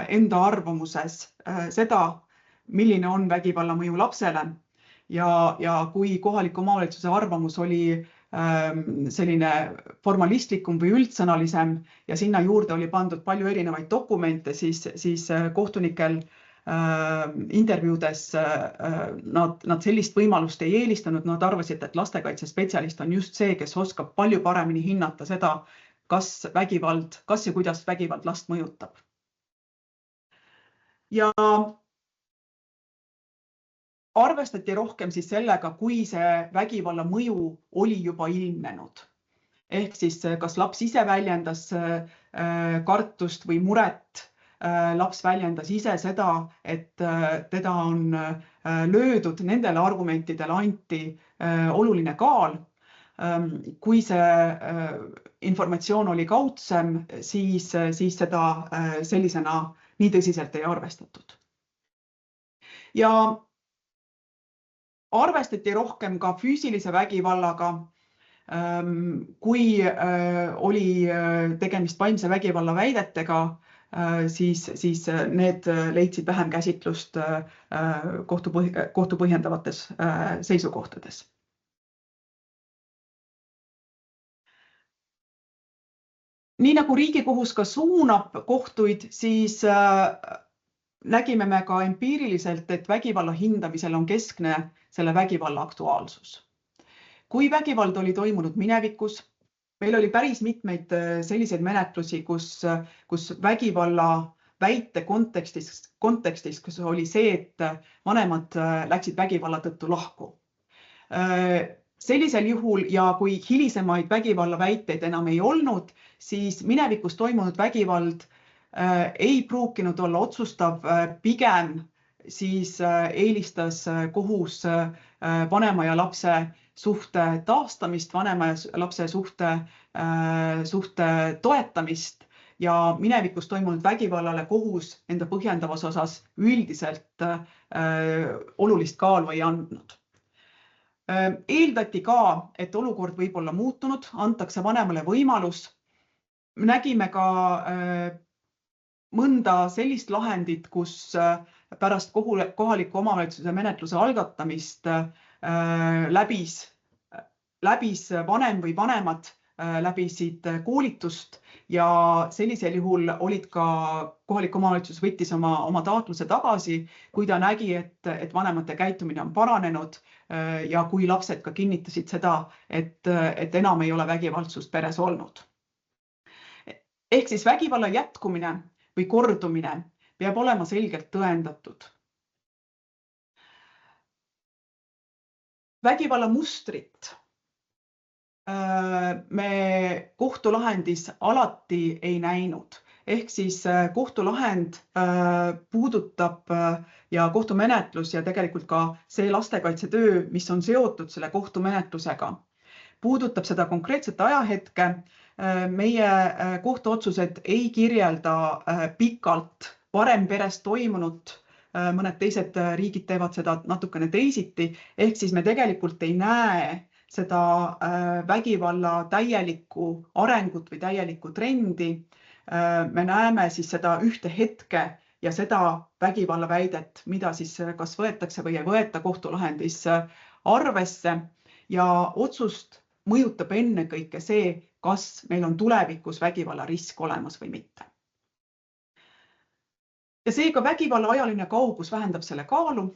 enda arvamuses seda, milline on vägivalla mõju lapsele. Ja kui kohaliku omavalitsuse arvamus oli selline formalistlikum või üldsõnalisem ja sinna juurde oli pandud palju erinevaid dokumente, siis kohtunikel intervjuudes nad sellist võimalust ei eelistanud. Nad arvasid, et lastekaitsespetsialist on just see, kes oskab palju paremini hinnata seda, kas ja kuidas vägivald last mõjutab. Ja arvestati rohkem siis sellega, kui see vägivalla mõju oli juba ilmnenud. Ehk siis kas laps ise väljendas kartust või muret, laps väljendas ise seda, et teda on löödud, nendele argumentidele anti oluline kaal. Kui see informatsioon oli kaudsem, siis seda sellisena nii tõsiselt ei arvestatud. Ja arvestati rohkem ka füüsilise vägivallaga, kui oli tegemist vaimse vägivalla väidetega, siis need leidsid vähem käsitlust kohtu põhjendavates seisukohtades. Nii nagu Riigikohus ka suunab kohtuid, siis nägime me ka empiiriliselt, et vägivalla hindamisel on keskne selle vägivalla aktuaalsus. Kui vägivald oli toimunud minevikus, meil oli päris mitmeid selliseid menetlusi, kus vägivalla väite kontekstis, kus oli see, et vanemad läksid vägivalla tõttu lahku. Sellisel juhul ja kui hilisemaid vägivalla väiteid enam ei olnud, siis minevikus toimunud vägivald ei pruukinud olla otsustav, pigem siis eelistas kohus vanema ja lapse suhte taastamist, vanema ja lapse suhte toetamist ja minevikus toimunud vägivallale kohus enda põhjendavas osas üldiselt olulist kaalu ei andnud. Eeldati ka, et olukord võib olla muutunud, antakse vanemale võimalus. Nägime ka mõnda sellist lahendit, kus pärast kohaliku omavalitsuse menetluse algatamist läbis vanem või vanemad läbisid koolitust ja sellisel juhul olid ka kohalik omavalitsus võttis oma taotluse tagasi, kui ta nägi, et vanemate käitumine on paranenud ja kui lapsed ka kinnitasid seda, et enam ei ole vägivaldsust peres olnud. Ehk siis vägivalla jätkumine või kordumine peab olema selgelt tõendatud. Vägivalla mustrit me kohtulahendis alati ei näinud. Ehk siis kohtulahend puudutab ja kohtumenetlus ja tegelikult ka see lastekaitsetöö, mis on seotud selle kohtumenetlusega, puudutab seda konkreetset ajahetke. Meie kohtuotsused ei kirjelda pikalt varem peres toimunut, mõned teised riigid teevad seda natukene teisiti, ehk siis me tegelikult ei näe seda vägivalla täielikku arengut või täielikku trendi. Me näeme siis seda ühte hetke ja seda vägivalla väidet, mida siis kas võetakse või ei võeta kohtulahendis arvesse ja otsust mõjutab ennekõike see, kas meil on tulevikus vägivalla risk olemas või mitte. Ja seega vägivalla ajaline kaugus vähendab selle kaalu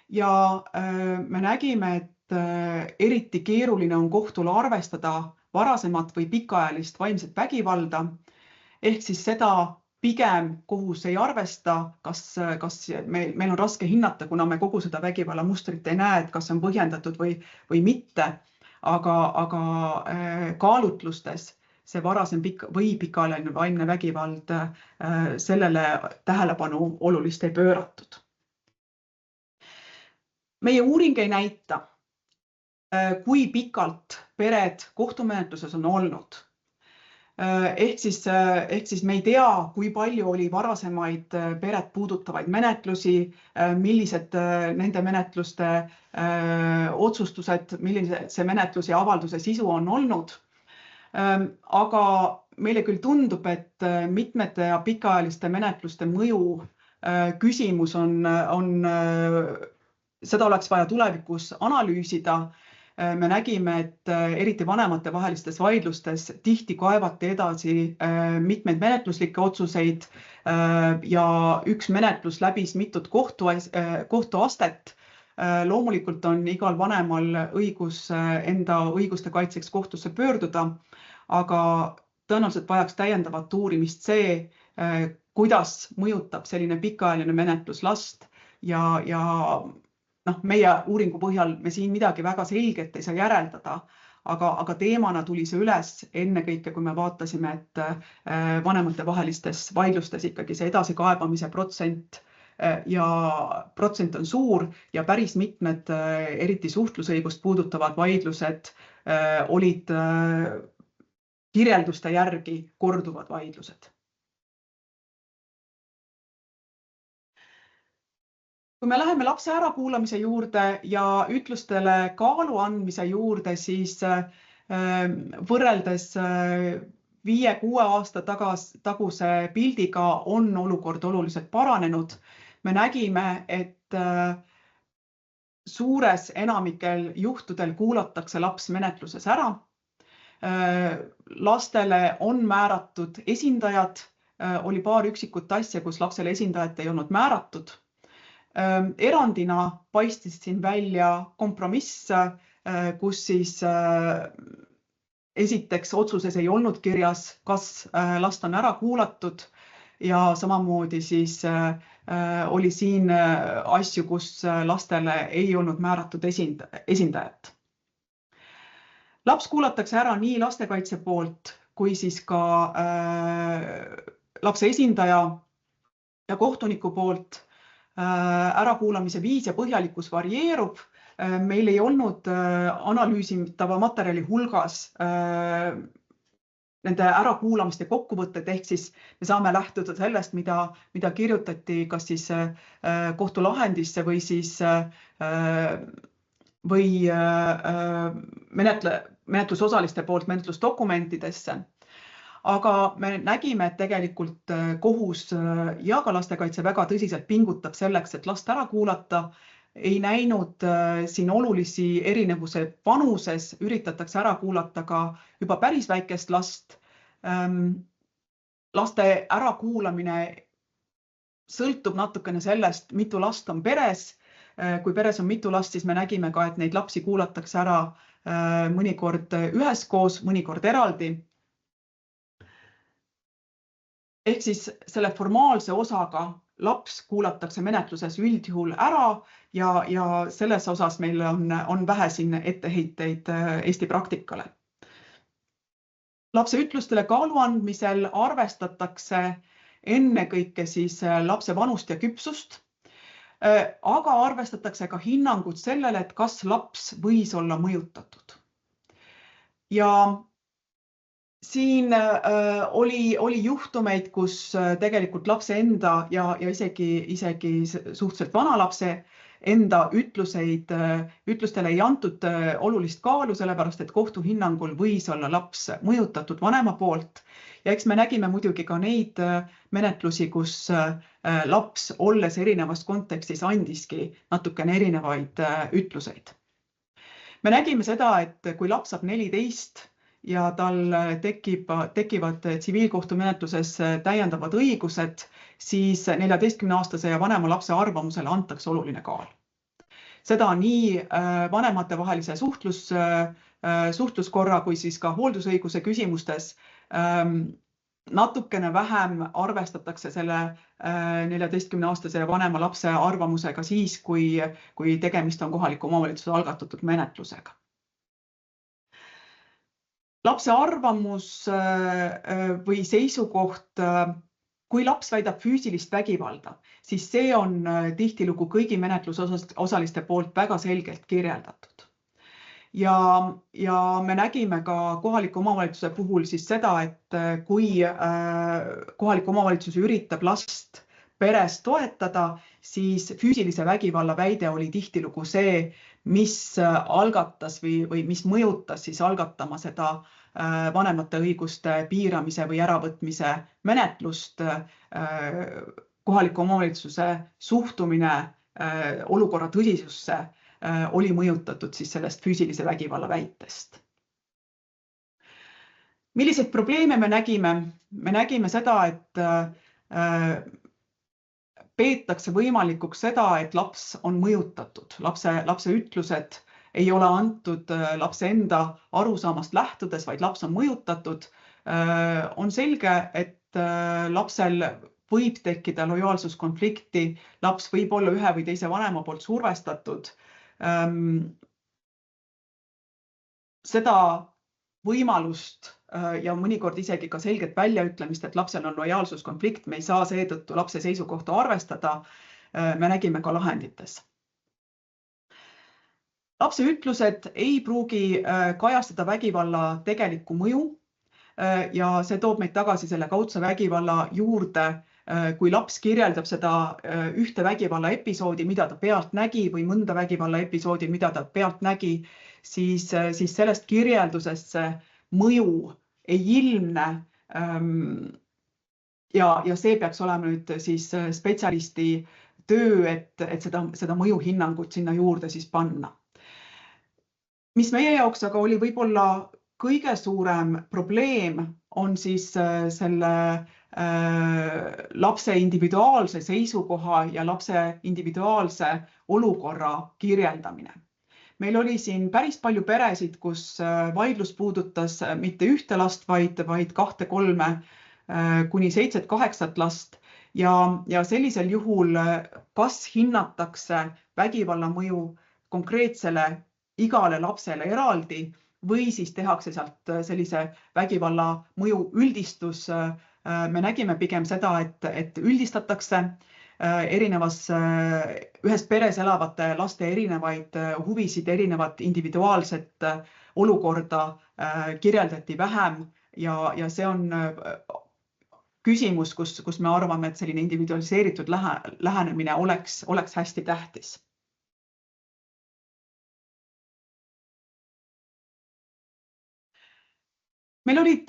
ja me nägime, et eriti keeruline on kohtule arvestada varasemat või pikaajalist vaimset vägivalda, ehk siis seda pigem kohus ei arvesta, kas meil on raske hinnata, kuna me kogu seda vägivalla mustrit ei näe, et kas see on põhjendatud või mitte, aga kaalutlustes see varasem või pikaajaline vaimne vägivald, sellele tähelepanu olulist ei pööratud. Meie uuring ei näita, kui pikalt pered kohtumenetluses on olnud. Ehk siis me ei tea, kui palju oli varasemaid peret puudutavaid menetlusi, millised nende menetluste otsustused, milline see menetlus ja avalduse sisu on olnud. Aga meile küll tundub, et mitmete ja pikaajaliste menetluste mõju küsimus seda oleks vaja tulevikus analüüsida. Me nägime, et eriti vanemate vahelistes vaidlustes tihti kaevati edasi mitmeid menetluslikke otsuseid ja üks menetlus läbis mitut kohtuastet. Loomulikult on igal vanemal õigus enda õiguste kaitseks kohtusse pöörduda, aga tõenäoliselt vajaks täiendavat uurimist see, kuidas mõjutab selline pikaajaline menetlus last ja meie uuringu põhjal me siin midagi väga selget ei saa järeldada, aga teemana tuli see üles ennekõike, kui me vaatasime, et vanemate vahelistes vaidlustes ikkagi see edasikaebamise protsent on suur ja päris mitmed eriti suhtlusõigust puudutavad vaidlused olid kirjelduste järgi korduvad vaidlused. Kui me läheme lapse ärakuulamise juurde ja ütlustele kaalu andmise juurde, siis võrreldes 5-6 aasta taguse pildiga on olukord oluliselt paranenud. Me nägime, et suures enamikel juhtudel kuulatakse laps menetluses ära. Lastele on määratud esindajad, oli paar üksikut asja, kus lapsele esindajat ei olnud määratud. Erandina paistis siin välja kompromiss, kus siis esiteks otsuses ei olnud kirjas, kas last on ära kuulatud ja samamoodi siis oli siin asju, kus lastele ei olnud määratud esindajat. Laps kuulatakse ära nii lastekaitse poolt kui siis ka lapse esindaja ja kohtuniku poolt. Ärakuulamise viis ja põhjalikkus varieerub. Meil ei olnud analüüsitava materjali hulgas nende ärakuulamiste kokkuvõtted, ehk siis me saame lähtuda sellest, mida kirjutati kas siis kohtulahendisse või menetlusosaliste poolt menetlusdokumentidesse. aga me nägime, et tegelikult kohus ja ka lastekaitse väga tõsiselt pingutab selleks, et last ära kuulata. Ei näinud siin olulisi erinevuse vanuses, üritatakse ära kuulata ka juba päris väikest last. Laste ärakuulamine sõltub natukene sellest, mitu last on peres. Kui peres on mitu last, siis me nägime ka, et neid lapsi kuulatakse ära mõnikord üheskoos, mõnikord eraldi. Ehk siis selle formaalse osaga laps kuulatakse menetluses üldjuhul ära ja selles osas meil on vähe siin etteheiteid Eesti praktikale. Lapse ütlustele kaalu andmisel arvestatakse ennekõike siis lapse vanust ja küpsust, aga arvestatakse ka hinnangut sellele, et kas laps võis olla mõjutatud. Ja siin oli juhtumeid, kus tegelikult lapse enda ja isegi suhteliselt vana lapse enda ütlustele ei antud olulist kaalu, sellepärast et kohtu hinnangul võis olla laps mõjutatud vanema poolt. Ja eks me nägime muidugi ka neid menetlusi, kus laps, olles erinevas kontekstis, andiski natukene erinevaid ütluseid. Me nägime seda, et kui laps saab 14 ja tal tekivad tsiviilkohtumenetluses täiendavad õigused, siis 14-aastase ja vanema lapse arvamusele antakse oluline kaal. Seda nii vanematevahelise suhtluskorra kui siis ka hooldusõiguse küsimustes. Natukene vähem arvestatakse selle 14-aastase ja vanema lapse arvamusega siis, kui tegemist on kohaliku omavalitsuse algatatud menetlusega. Lapse arvamus või seisukoht, kui laps väidab füüsilist vägivalda, siis see on tihtilugu kõigi menetlusosaliste poolt väga selgelt kirjeldatud. Ja me nägime ka kohaliku omavalitsuse puhul siis seda, et kui kohalik omavalitsus üritab last peres toetada, siis füüsilise vägivalla väide oli tihtilugu see, mis algatas või mis mõjutas siis algatama seda vanemate õiguste piiramise või äravõtmise menetlust. Kohaliku omavalitsuse suhtumine olukorra tõsisusse oli mõjutatud siis sellest füüsilise vägivalla väitest. Milliseid probleeme me nägime? Me nägime seda, et peetakse võimalikuks seda, et laps on mõjutatud. Lapse ütlused ei ole antud lapse enda arusaamast lähtudes, vaid laps on mõjutatud. On selge, et lapsel võib tekkida lojaalsuskonflikti, laps võib olla ühe või teise vanema poolt survestatud. Seda võimalust ja mõnikord isegi ka selget väljaütlemist, et lapsel on lojaalsuskonflikt, me ei saa seetõttu lapse seisukohta arvestada, me nägime ka lahendites. Lapse ütlused ei pruugi kajastada vägivalla tegelikku mõju ja see toob meid tagasi selle kaudse vägivalla juurde, kui laps kirjeldab seda ühte vägivalla episoodi, mida ta pealt nägi või mõnda vägivalla episoodi, mida ta pealt nägi, siis sellest kirjeldusest see mõju ei ilmne ja see peaks olema nüüd siis spetsialisti töö, et seda mõjuhinnangut sinna juurde siis panna. Mis meie jaoks aga oli võib-olla kõige suurem probleem, on siis selle lapse individuaalse seisukoha ja lapse individuaalse olukorra kirjeldamine. Meil oli siin päris palju peresid, kus vaidlus puudutas mitte ühte last, vaid 2, 3 kuni 7, 8 last ja sellisel juhul kas hinnatakse vägivalla mõju konkreetsele igale lapsele eraldi või siis tehakse sealt sellise vägivalla mõju üldistus. Me nägime pigem seda, et üldistatakse ühes peres elavate laste erinevaid huvisid, erinevat individuaalset olukorda kirjeldati vähem ja see on küsimus, kus me arvame, et selline individualiseeritud lähenemine oleks hästi tähtis. Meil olid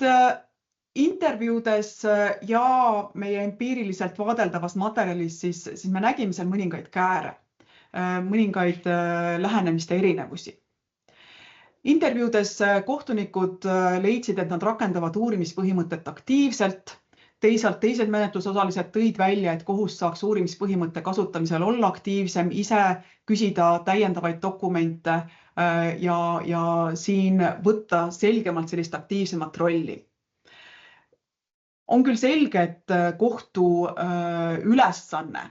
intervjuudes ja meie empiiriliselt vaadeldavas materjalis siis me nägime seal mõningaid kääre, mõningaid lähenemiste erinevusi. Intervjuudes kohtunikud leidsid, et nad rakendavad uurimispõhimõtet aktiivselt. Teised menetlusosalised tõid välja, et kohus saaks uurimispõhimõtte kasutamisel olla aktiivsem, ise küsida täiendavaid dokumente ja siin võtta selgemalt sellist aktiivsemat rolli. On küll selge, et kohtu ülesanne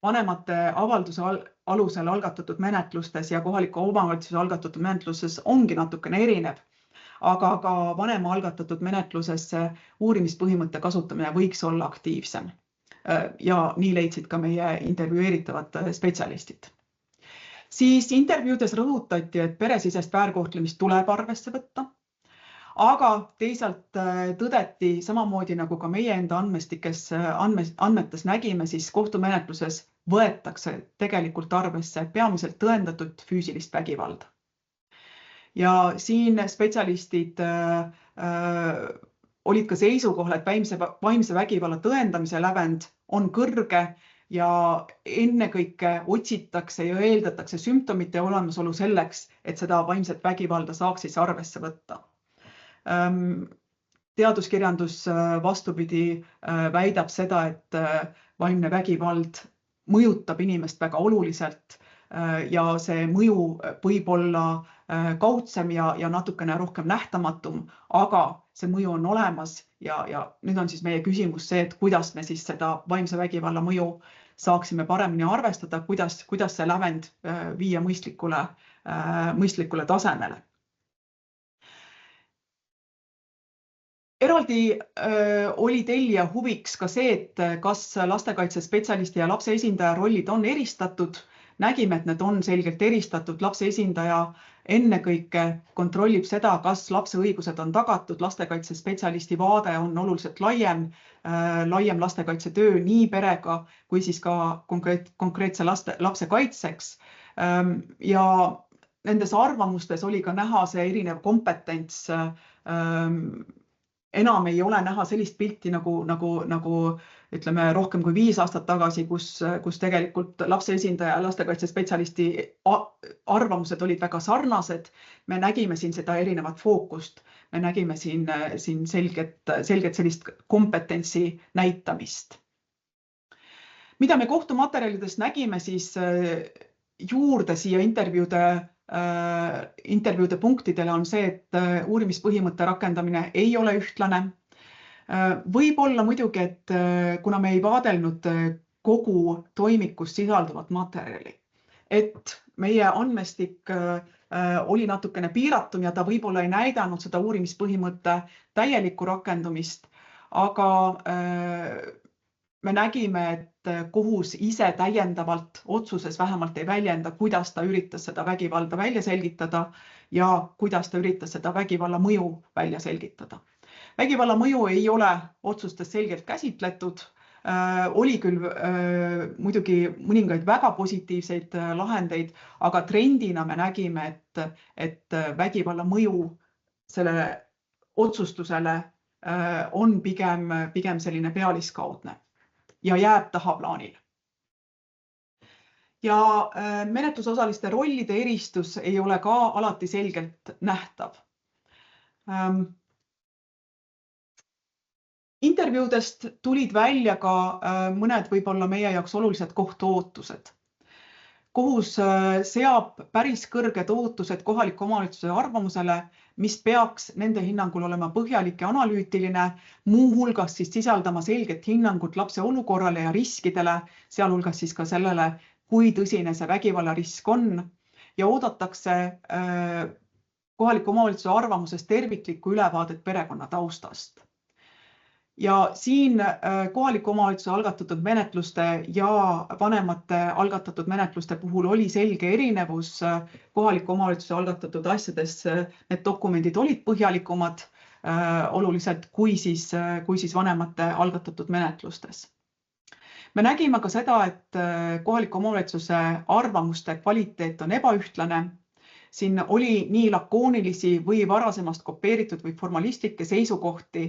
vanemate avalduse alusel algatatud menetlustes ja kohaliku omavalitsuse algatatud menetluses ongi natukene erinev, aga ka vanema algatatud menetluses uurimispõhimõtte kasutamine võiks olla aktiivsem. Ja nii leidsid ka meie intervjueeritavad spetsialistid. Siis intervjuudes rõhutati, et peresisest väärkohtlemist tuleb arvesse võtta, aga teisalt tõdeti samamoodi nagu ka meie enda andmetes nägime, siis kohtumenetluses võetakse tegelikult arvesse peamiselt tõendatud füüsilist vägivalda. Ja siin spetsialistid olid ka seisukohal, et vaimse vägivalla tõendamise lävend on kõrge ja ennekõike otsitakse ja eeldatakse sümptomite olemasolu selleks, et seda vaimset vägivalda saaks siis arvesse võtta. Teaduskirjandus vastupidi väidab seda, et vaimne vägivald mõjutab inimest väga oluliselt ja see mõju võib olla kaudsem ja natukene rohkem nähtamatum, aga see mõju on olemas ja nüüd on siis meie küsimus see, et kuidas me siis seda vaimse vägivalla mõju saaksime paremini arvestada, kuidas see lävend viia mõistlikule tasemele. Eraldi oli tellija huviks ka see, et kas lastekaitsespetsialisti ja lapse esindaja rollid on eristatud. Nägime, et need on selgelt eristatud. Lapse esindaja ennekõike kontrollib seda, kas lapse õigused on tagatud. Lastekaitsespetsialisti vaade on oluliselt laiem lastekaitsetöö nii perega kui siis ka konkreetse lapse kaitseks. Ja nendes arvamustes oli ka näha see erinev kompetents. Enam ei ole näha sellist pilti nagu ütleme rohkem kui 5 aastat tagasi, kus tegelikult lapse esindaja ja lastekaitsespetsialisti arvamused olid väga sarnased. Me nägime siin seda erinevat fookust, me nägime siin selget sellist kompetentsi näitamist. Mida me kohtumaterjalidest nägime, siis juurde siia intervjuude punktidele on see, et uurimispõhimõtte rakendamine ei ole ühtlane. Võib olla muidugi, et kuna me ei vaadelnud kogu toimikus sisalduvat materjali, et meie andmestik oli natukene piiratum ja ta võib-olla ei näidanud seda uurimispõhimõtte täielikku rakendumist, aga me nägime, et kohus ise täiendavalt otsuses vähemalt ei väljenda, kuidas ta üritas seda vägivalda välja selgitada ja kuidas ta üritas seda vägivalla mõju välja selgitada. Vägivalla mõju ei ole otsustes selgelt käsitletud. Oli küll muidugi mõningaid väga positiivseid lahendeid, aga trendina me nägime, et vägivalla mõju sellele otsustusele on pigem selline pealiskaudne ja jääb tahaplaanile. Ja menetlusosaliste rollide eristus ei ole ka alati selgelt nähtav. Intervjuudest tulid välja ka mõned võib-olla meie jaoks olulised kohtuootused. Kohus seab päris kõrged ootused kohaliku omavalitsuse arvamusele, mis peaks nende hinnangul olema põhjalik ja analüütiline, muu hulgas siis sisaldama selget hinnangut lapse olukorrale ja riskidele, sealhulgas siis ka sellele, kui tõsine see vägivallarisk on ja oodatakse kohaliku omavalitsuse arvamuses terviklikku ülevaadet perekonna taustast. Ja siin kohaliku omavalitsuse algatatud menetluste ja vanemate algatatud menetluste puhul oli selge erinevus. Kohaliku omavalitsuse algatatud asjades need dokumendid olid põhjalikumad oluliselt kui siis vanemate algatatud menetlustes. Me nägime ka seda, et kohaliku omavalitsuse arvamuste kvaliteet on ebaühtlane. Siin oli nii lakoonilisi või varasemast kopeeritud või formalistlikke seisukohti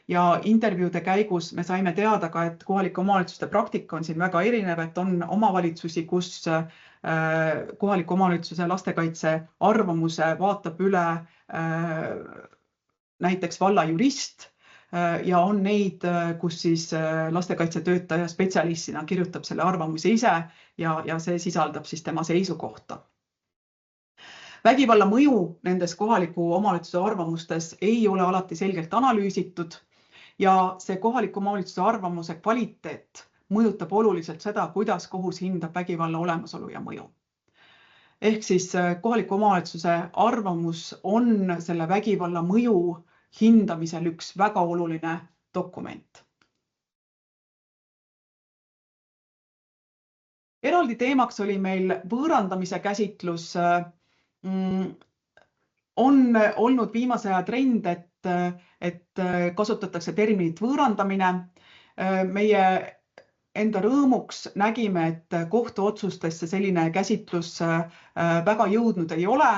ja intervjuude käigus me saime teada ka, et kohalike omavalitsuste praktika on siin väga erinev, et on omavalitsusi, kus kohaliku omavalitsuse lastekaitse arvamuse vaatab üle näiteks valla jurist ja on neid, kus siis lastekaitsetöötaja spetsialistina kirjutab selle arvamuse ise ja see sisaldab siis tema seisukohta. Vägivalla mõju nendes kohaliku omavalitsuse arvamustes ei ole alati selgelt analüüsitud ja see kohaliku omavalitsuse arvamuse kvaliteet mõjutab oluliselt seda, kuidas kohus hindab vägivalla olemasolu ja mõju. Ehk siis kohaliku omavalitsuse arvamus on selle vägivalla mõju hindamisel üks väga oluline dokument. Eraldi teemaks oli meil võõrandamise käsitlus. On olnud viimase aja trend, et kasutatakse terminit võõrandamine. Meie enda rõõmuks nägime, et kohtuotsustesse selline käsitlus väga jõudnud ei ole.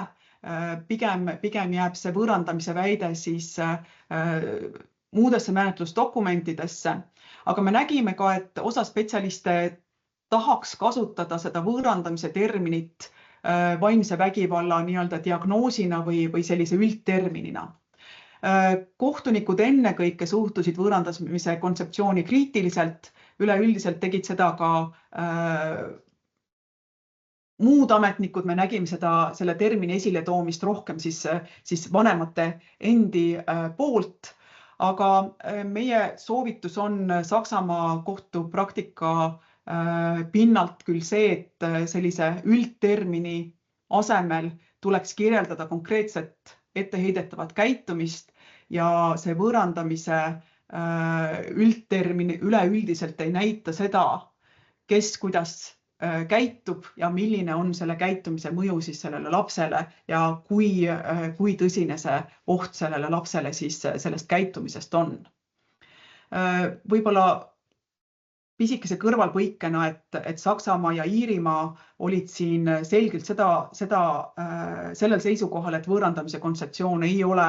Pigem jääb see võõrandamise väide siis muudesse menetlusdokumentidesse. Aga me nägime ka, et osa spetsialiste tahaks kasutada seda võõrandamise terminit vaimse vägivalla nii-öelda diagnoosina või sellise üldterminina. Kohtunikud ennekõike suhtusid võõrandamise kontseptsiooni kriitiliselt, üleüldiselt tegid seda ka muud ametnikud, me nägime selle termini esile toomist rohkem siis vanemate endi poolt, aga meie soovitus on Saksamaa kohtupraktika pinnalt küll see, et sellise üldtermini asemel tuleks kirjeldada konkreetset etteheidetavat käitumist ja see võõrandamise üldtermin üleüldiselt ei näita seda, kes kuidas käitub ja milline on selle käitumise mõju siis sellele lapsele ja kui tõsine see oht sellele lapsele siis sellest käitumisest on. Võib-olla pisikese kõrvalpõikena, et Saksamaa ja Iirimaa olid siin selgelt sellel seisukohal, et võõrandamise kontseptsioon ei ole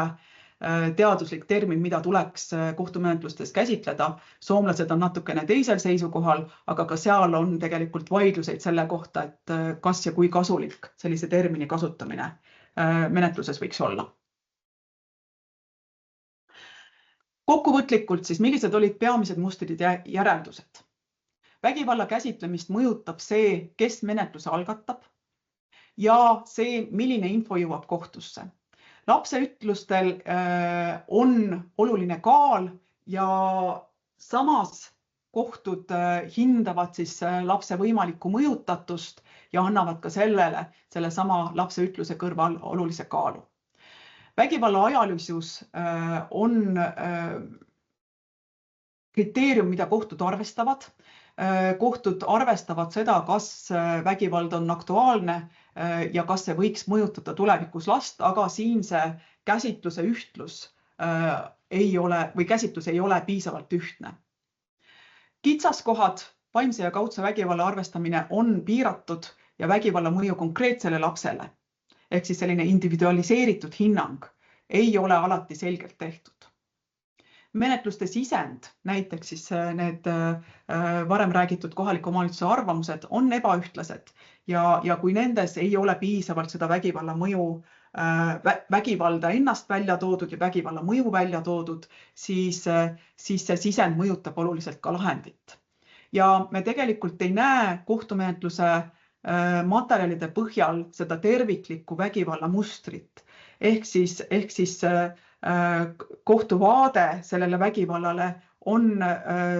teaduslik termin, mida tuleks kohtumenetlustes käsitleda. Soomlased on natukene teisel seisukohal, aga ka seal on tegelikult vaidluseid selle kohta, et kas ja kui kasulik sellise termini kasutamine menetluses võiks olla. Kokkuvõtlikult siis, millised olid peamised mustrid ja järeldused? Vägivalla käsitlemist mõjutab see, kes menetluse algatab ja see, milline info jõuab kohtusse. Lapse ütlustel on oluline kaal ja samas kohtud hindavad siis lapse võimalikku mõjutatust ja annavad ka sellesama lapse ütluse kõrval olulise kaalu. Vägivalla ajalisus on kriteerium, mida kohtud arvestavad. Kohtud arvestavad seda, kas vägivald on aktuaalne ja kas see võiks mõjutada tulevikus last, aga siin see käsitluse ühtlus käsitlus ei ole piisavalt ühtne. Kitsaskohad, vaimse ja kaudse vägivalla arvestamine on piiratud ja vägivalla mõju konkreetsele lapsele ehk siis selline individualiseeritud hinnang ei ole alati selgelt tehtud. Menetluste sisend, näiteks siis need varem räägitud kohaliku omavalitsuse arvamused on ebaühtlased ja kui nendes ei ole piisavalt seda vägivalla mõju, vägivalda ennast välja toodud ja vägivalla mõju välja toodud, siis see sisend mõjutab oluliselt ka lahendit. Ja me tegelikult ei näe kohtumenetluse materjalide põhjal seda terviklikku vägivalla mustrit ehk siis kohtuvaade sellele vägivallale on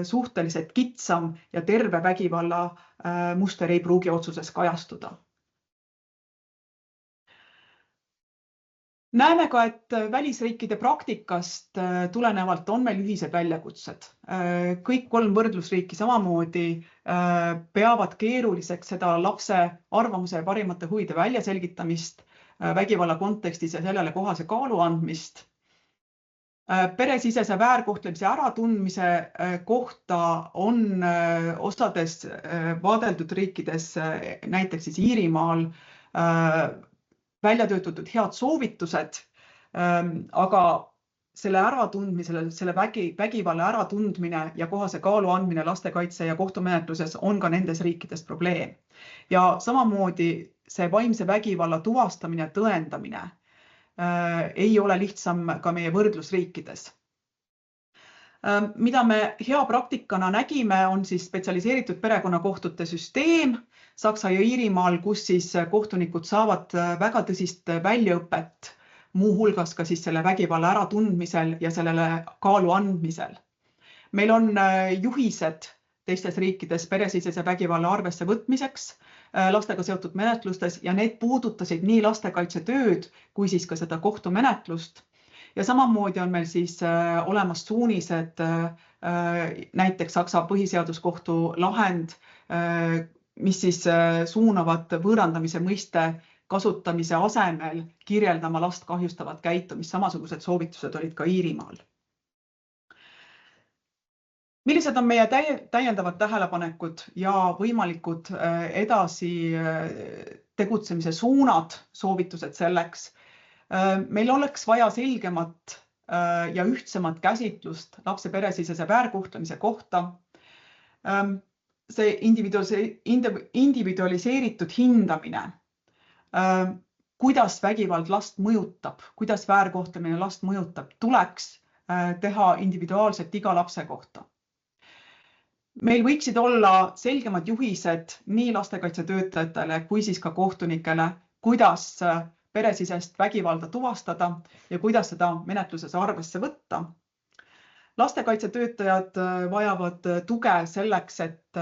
suhteliselt kitsam ja terve vägivalla muster ei pruugi otsuses kajastuda. Näeme ka, et välisriikide praktikast tulenevalt on meil ühised väljakutsed. Kõik 3 võrdlusriiki samamoodi peavad keeruliseks seda lapse arvamuse ja parimate huvide väljaselgitamist vägivalla kontekstis ja sellele kohase kaalu andmist. Peresisese väärkohtlemise äratundmise kohta on osades vaadeldud riikides, näiteks siis Iirimaal, välja töötatud head soovitused, aga selle äratundmisele, selle vägivalla äratundmine ja kohase kaalu andmine lastekaitse ja kohtumenetluses on ka nendes riikides probleem. Ja samamoodi see vaimse vägivalla tuvastamine ja tõendamine ei ole lihtsam ka meie võrdlusriikides. Mida me hea praktikana nägime, on siis spetsialiseeritud perekonnakohtute süsteem Saksa ja Iirimaal, kus siis kohtunikud saavad väga tõsist väljaõpet, muuhulgas ka siis selle vägivalla äratundmisel ja sellele kaalu andmisel. Meil on juhised teistes riikides peresisese vägivalla arvesse võtmiseks lastega seotud menetlustes ja need puudutasid nii lastekaitsetööd kui siis ka seda kohtumenetlust. Ja samamoodi on meil siis olemas suunised, näiteks Saksa põhiseaduskohtu lahend, mis siis suunavad võõrandamise mõiste kasutamise asemel kirjeldama last kahjustavat käitumist. Samasugused soovitused olid ka Iirimaal. Millised on meie täiendavad tähelepanekud ja võimalikud edasi tegutsemise suunad, soovitused selleks? Meil oleks vaja selgemat ja ühtsemat käsitlust lapse peresisese väärkohtlemise kohta. See individualiseeritud hindamine, kuidas vägivald last mõjutab, kuidas väärkohtlemine last mõjutab, tuleks teha individuaalselt iga lapse kohta. Meil võiksid olla selgemad juhised nii lastekaitsetöötajatele kui siis ka kohtunikele, kuidas peresisest vägivalda tuvastada ja kuidas seda menetluses arvesse võtta. Lastekaitsetöötajad vajavad tuge selleks, et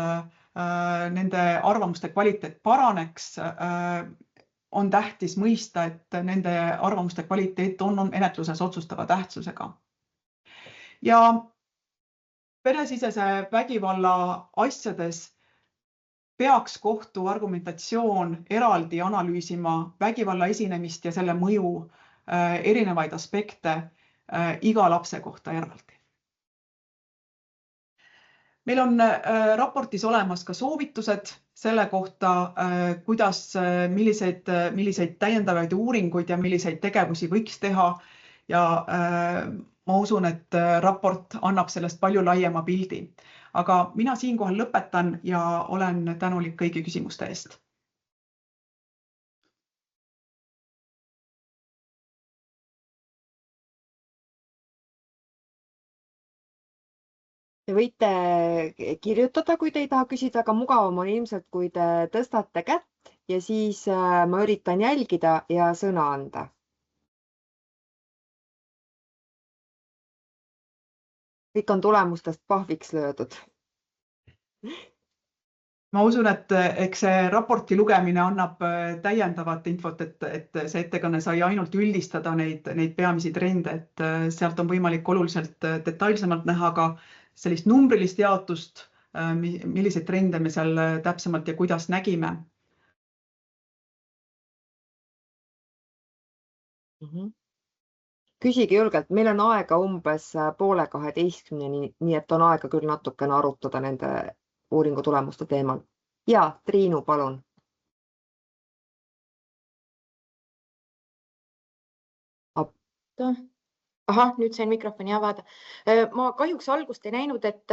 nende arvamuste kvaliteet paraneks. On tähtis mõista, et nende arvamuste kvaliteet on menetluses otsustava tähtsusega. Ja peresisese vägivalla asjades peaks kohtu argumentatsioon eraldi analüüsima vägivalla esinemist ja selle mõju erinevaid aspekte iga lapse kohta eraldi. Meil on raportis olemas ka soovitused selle kohta, kuidas, milliseid täiendavaid uuringuid ja milliseid tegevusi võiks teha. Ja ma usun, et raport annab sellest palju laiema pildi. Aga mina siinkohal lõpetan ja olen tänulik kõigi küsimuste eest. Te võite kirjutada, kui te ei taha küsida, aga mugavam on ilmselt, kui te tõstate kätt ja siis ma üritan jälgida ja sõna anda. Kõik on tulemustest pahviks löödud. Ma usun, et eks see raporti lugemine annab täiendavat infot, et see ettekanne sai ainult üldistada neid peamisi trende, et sealt on võimalik oluliselt detailsemalt näha ka sellist numbrilist jaotust, milliseid trende me seal täpsemalt ja kuidas nägime. Küsige julgelt, meil on aega umbes 11:30, nii et on aega küll natukene arutada nende uuringu tulemuste teemal. Ja, Triinu, palun. Ahah, nüüd sain mikrofoni avada. Ma kahjuks algust ei näinud, et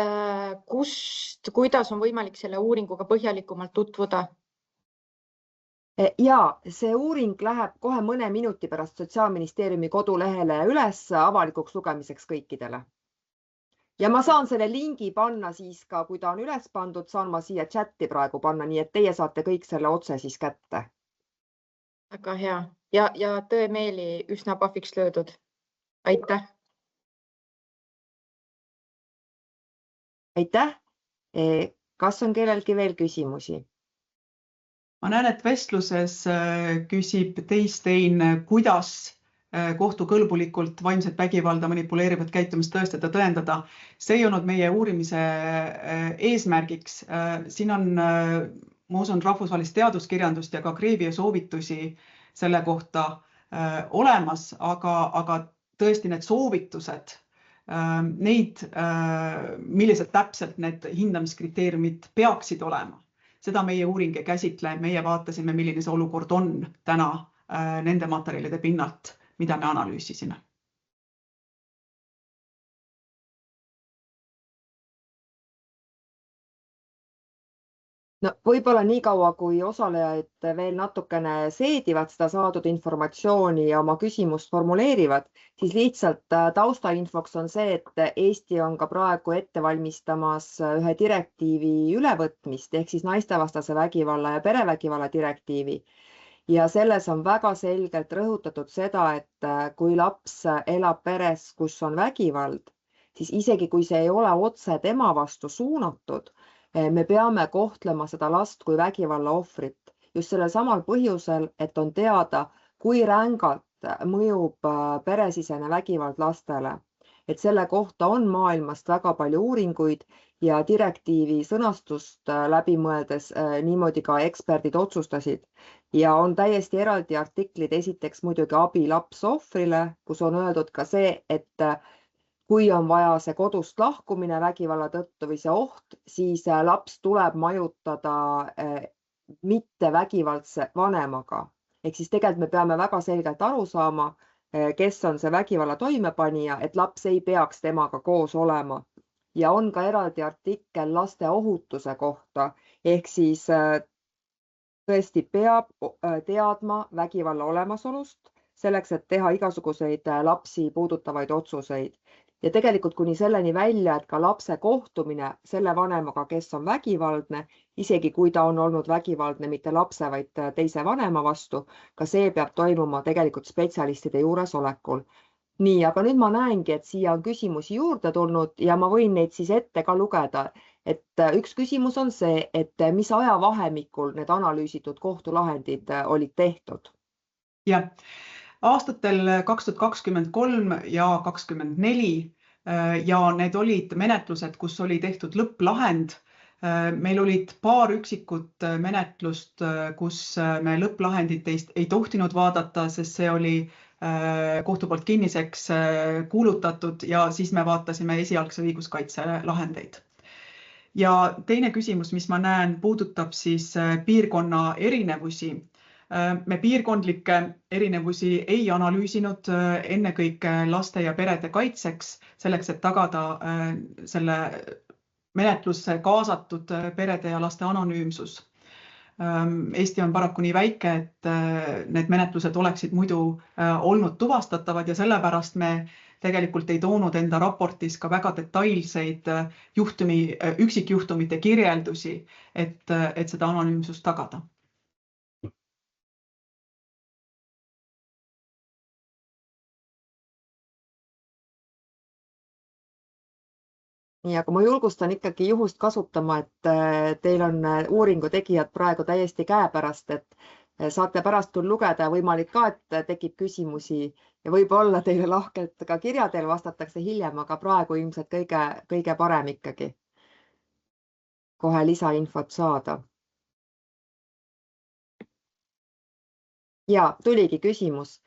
kuidas on võimalik selle uuringuga põhjalikumalt tutvuda. Ja see uuring läheb kohe mõne minuti pärast Sotsiaalministeeriumi kodulehele üles avalikuks lugemiseks kõikidele. Ja ma saan selle lingi panna siis ka, kui ta on üles pandud, saan ma siia chatti praegu panna, nii et teie saate kõik selle otse siis kätte. Väga hea ja tõemeeli üsna pahviks löödud. Aitäh. Aitäh. Kas on kellelgi veel küsimusi? Ma näen, et vestluses küsib Teistein, kuidas kohtukõlbulikult vaimset vägivalda manipuleerivat käitumist tõestada, tõendada. See ei olnud meie uurimise eesmärgiks. Siin on, ma usun, rahvusvahelist teaduskirjandust ja ka Kreevi soovitusi selle kohta olemas, aga tõesti need soovitused, millised täpselt need hindamiskriteeriumid peaksid olema. Seda meie uuring ei käsitle, meie vaatasime, milline see olukord on täna nende materjalide pinnalt, mida me analüüsisime. No võib-olla nii kaua, kui osalejaid veel natukene seedivad seda saadud informatsiooni ja oma küsimust formuleerivad, siis lihtsalt taustainfoks on see, et Eesti on ka praegu ette valmistamas ühe direktiivi ülevõtmist ehk siis naistevastase vägivalla ja perevägivalla direktiivi. Ja selles on väga selgelt rõhutatud seda, et kui laps elab peres, kus on vägivald, siis isegi kui see ei ole otse tema vastu suunatud, me peame kohtlema seda last kui vägivalla ohvrit just sellel samal põhjusel, et on teada, kui rängalt mõjub peresisene vägivald lastele. Et selle kohta on maailmast väga palju uuringuid ja direktiivi sõnastust läbi mõeldes niimoodi ka eksperdid otsustasid. Ja on täiesti eraldi artiklid, esiteks muidugi abi lapsohvrile, kus on öeldud ka see, et kui on vaja see kodust lahkumine vägivalla tõttu või see oht, siis laps tuleb majutada mitte vägivaldse vanemaga. Ehk siis tegelikult me peame väga selgelt aru saama, kes on see vägivalla toimepanija, et laps ei peaks temaga koos olema. Ja on ka eraldi artikkel laste ohutuse kohta, ehk siis tõesti peab teadma vägivalla olemasolust selleks, et teha igasuguseid lapsi puudutavaid otsuseid. Ja tegelikult kuni selleni välja, et ka lapse kohtumine selle vanemaga, kes on vägivaldne, isegi kui ta on olnud vägivaldne mitte lapse, vaid teise vanema vastu, ka see peab toimuma tegelikult spetsialistide juuresolekul. Nii, aga nüüd ma näengi, et siia on küsimusi juurde tulnud ja ma võin neid siis ette ka lugeda. Et üks küsimus on see, et mis ajavahemikul need analüüsitud kohtulahendid olid tehtud? Jah. Aastatel 2023 ja 2024 ja need olid menetlused, kus oli tehtud lõpplahend. Meil olid paar üksikut menetlust, kus me lõpplahendit ei tohtinud vaadata, sest see oli kohtu poolt kinniseks kuulutatud ja siis me vaatasime esialgse õiguskaitse lahendeid. Ja teine küsimus, mis ma näen, puudutab siis piirkonna erinevusi. Me piirkondlikke erinevusi ei analüüsinud ennekõike laste ja perede kaitseks, selleks, et tagada selle menetlusse kaasatud perede ja laste anonüümsus. Eesti on paraku nii väike, et need menetlused oleksid muidu olnud tuvastatavad ja sellepärast me tegelikult ei toonud enda raportis ka väga detailseid üksikjuhtumite kirjeldusi, et seda anonüümsust tagada. Nii, aga ma julgustan ikkagi juhust kasutama, et teil on uuringu tegijad praegu täiesti käepärast, et saate pärast küll lugeda ja võimalik ka, et tekib küsimusi ja võib-olla teile lahkelt ka kirjadel vastatakse hiljem, aga praegu ilmselt kõige parem ikkagi kohe lisainfot saada. Ja tuligi küsimus,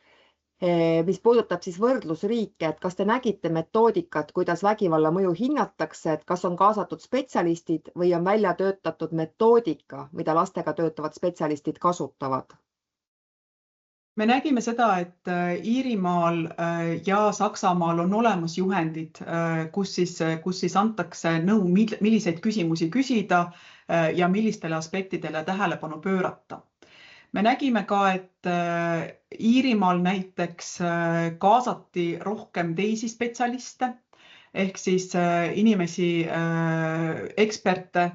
mis puudutab siis võrdlusriike, et kas te nägite metoodikat, kuidas vägivalla mõju hinnatakse, et kas on kaasatud spetsialistid või on välja töötatud metoodika, mida lastega töötavad spetsialistid kasutavad? Me nägime seda, et Iirimaal ja Saksamaal on olemas juhendid, kus siis antakse nõu, milliseid küsimusi küsida ja millistele aspektidele tähelepanu pöörata. Me nägime ka, et Iirimaal näiteks kaasati rohkem teisi spetsialiste, ehk siis inimesi, eksperte,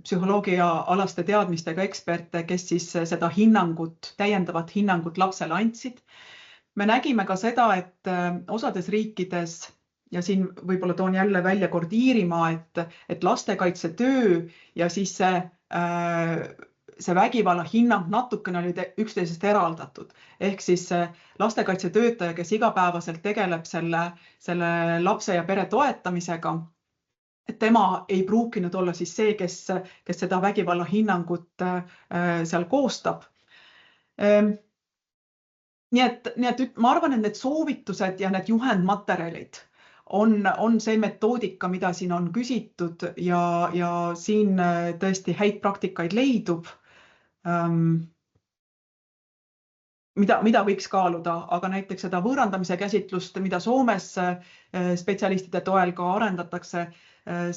psühholoogia alaste teadmistega eksperte, kes siis seda täiendavat hinnangut lapsele andsid. Me nägime ka seda, et osades riikides, ja siin võib-olla toon jälle välja kord Iirimaa, et lastekaitsetöö ja siis see vägivalla hinnang natukene olid üksteisest eraldatud. Ehk siis lastekaitsetöötaja, kes igapäevaselt tegeleb selle lapse ja pere toetamisega, et tema ei pruukinud olla siis see, kes seda vägivalla hinnangut seal koostab. Nii et ma arvan, et need soovitused ja need juhendmaterjalid on see metoodika, mida siin on küsitud ja siin tõesti häid praktikaid leidub. mida võiks kaaluda, aga näiteks seda võõrandamise käsitlust, mida Soomes spetsialistide toel ka arendatakse,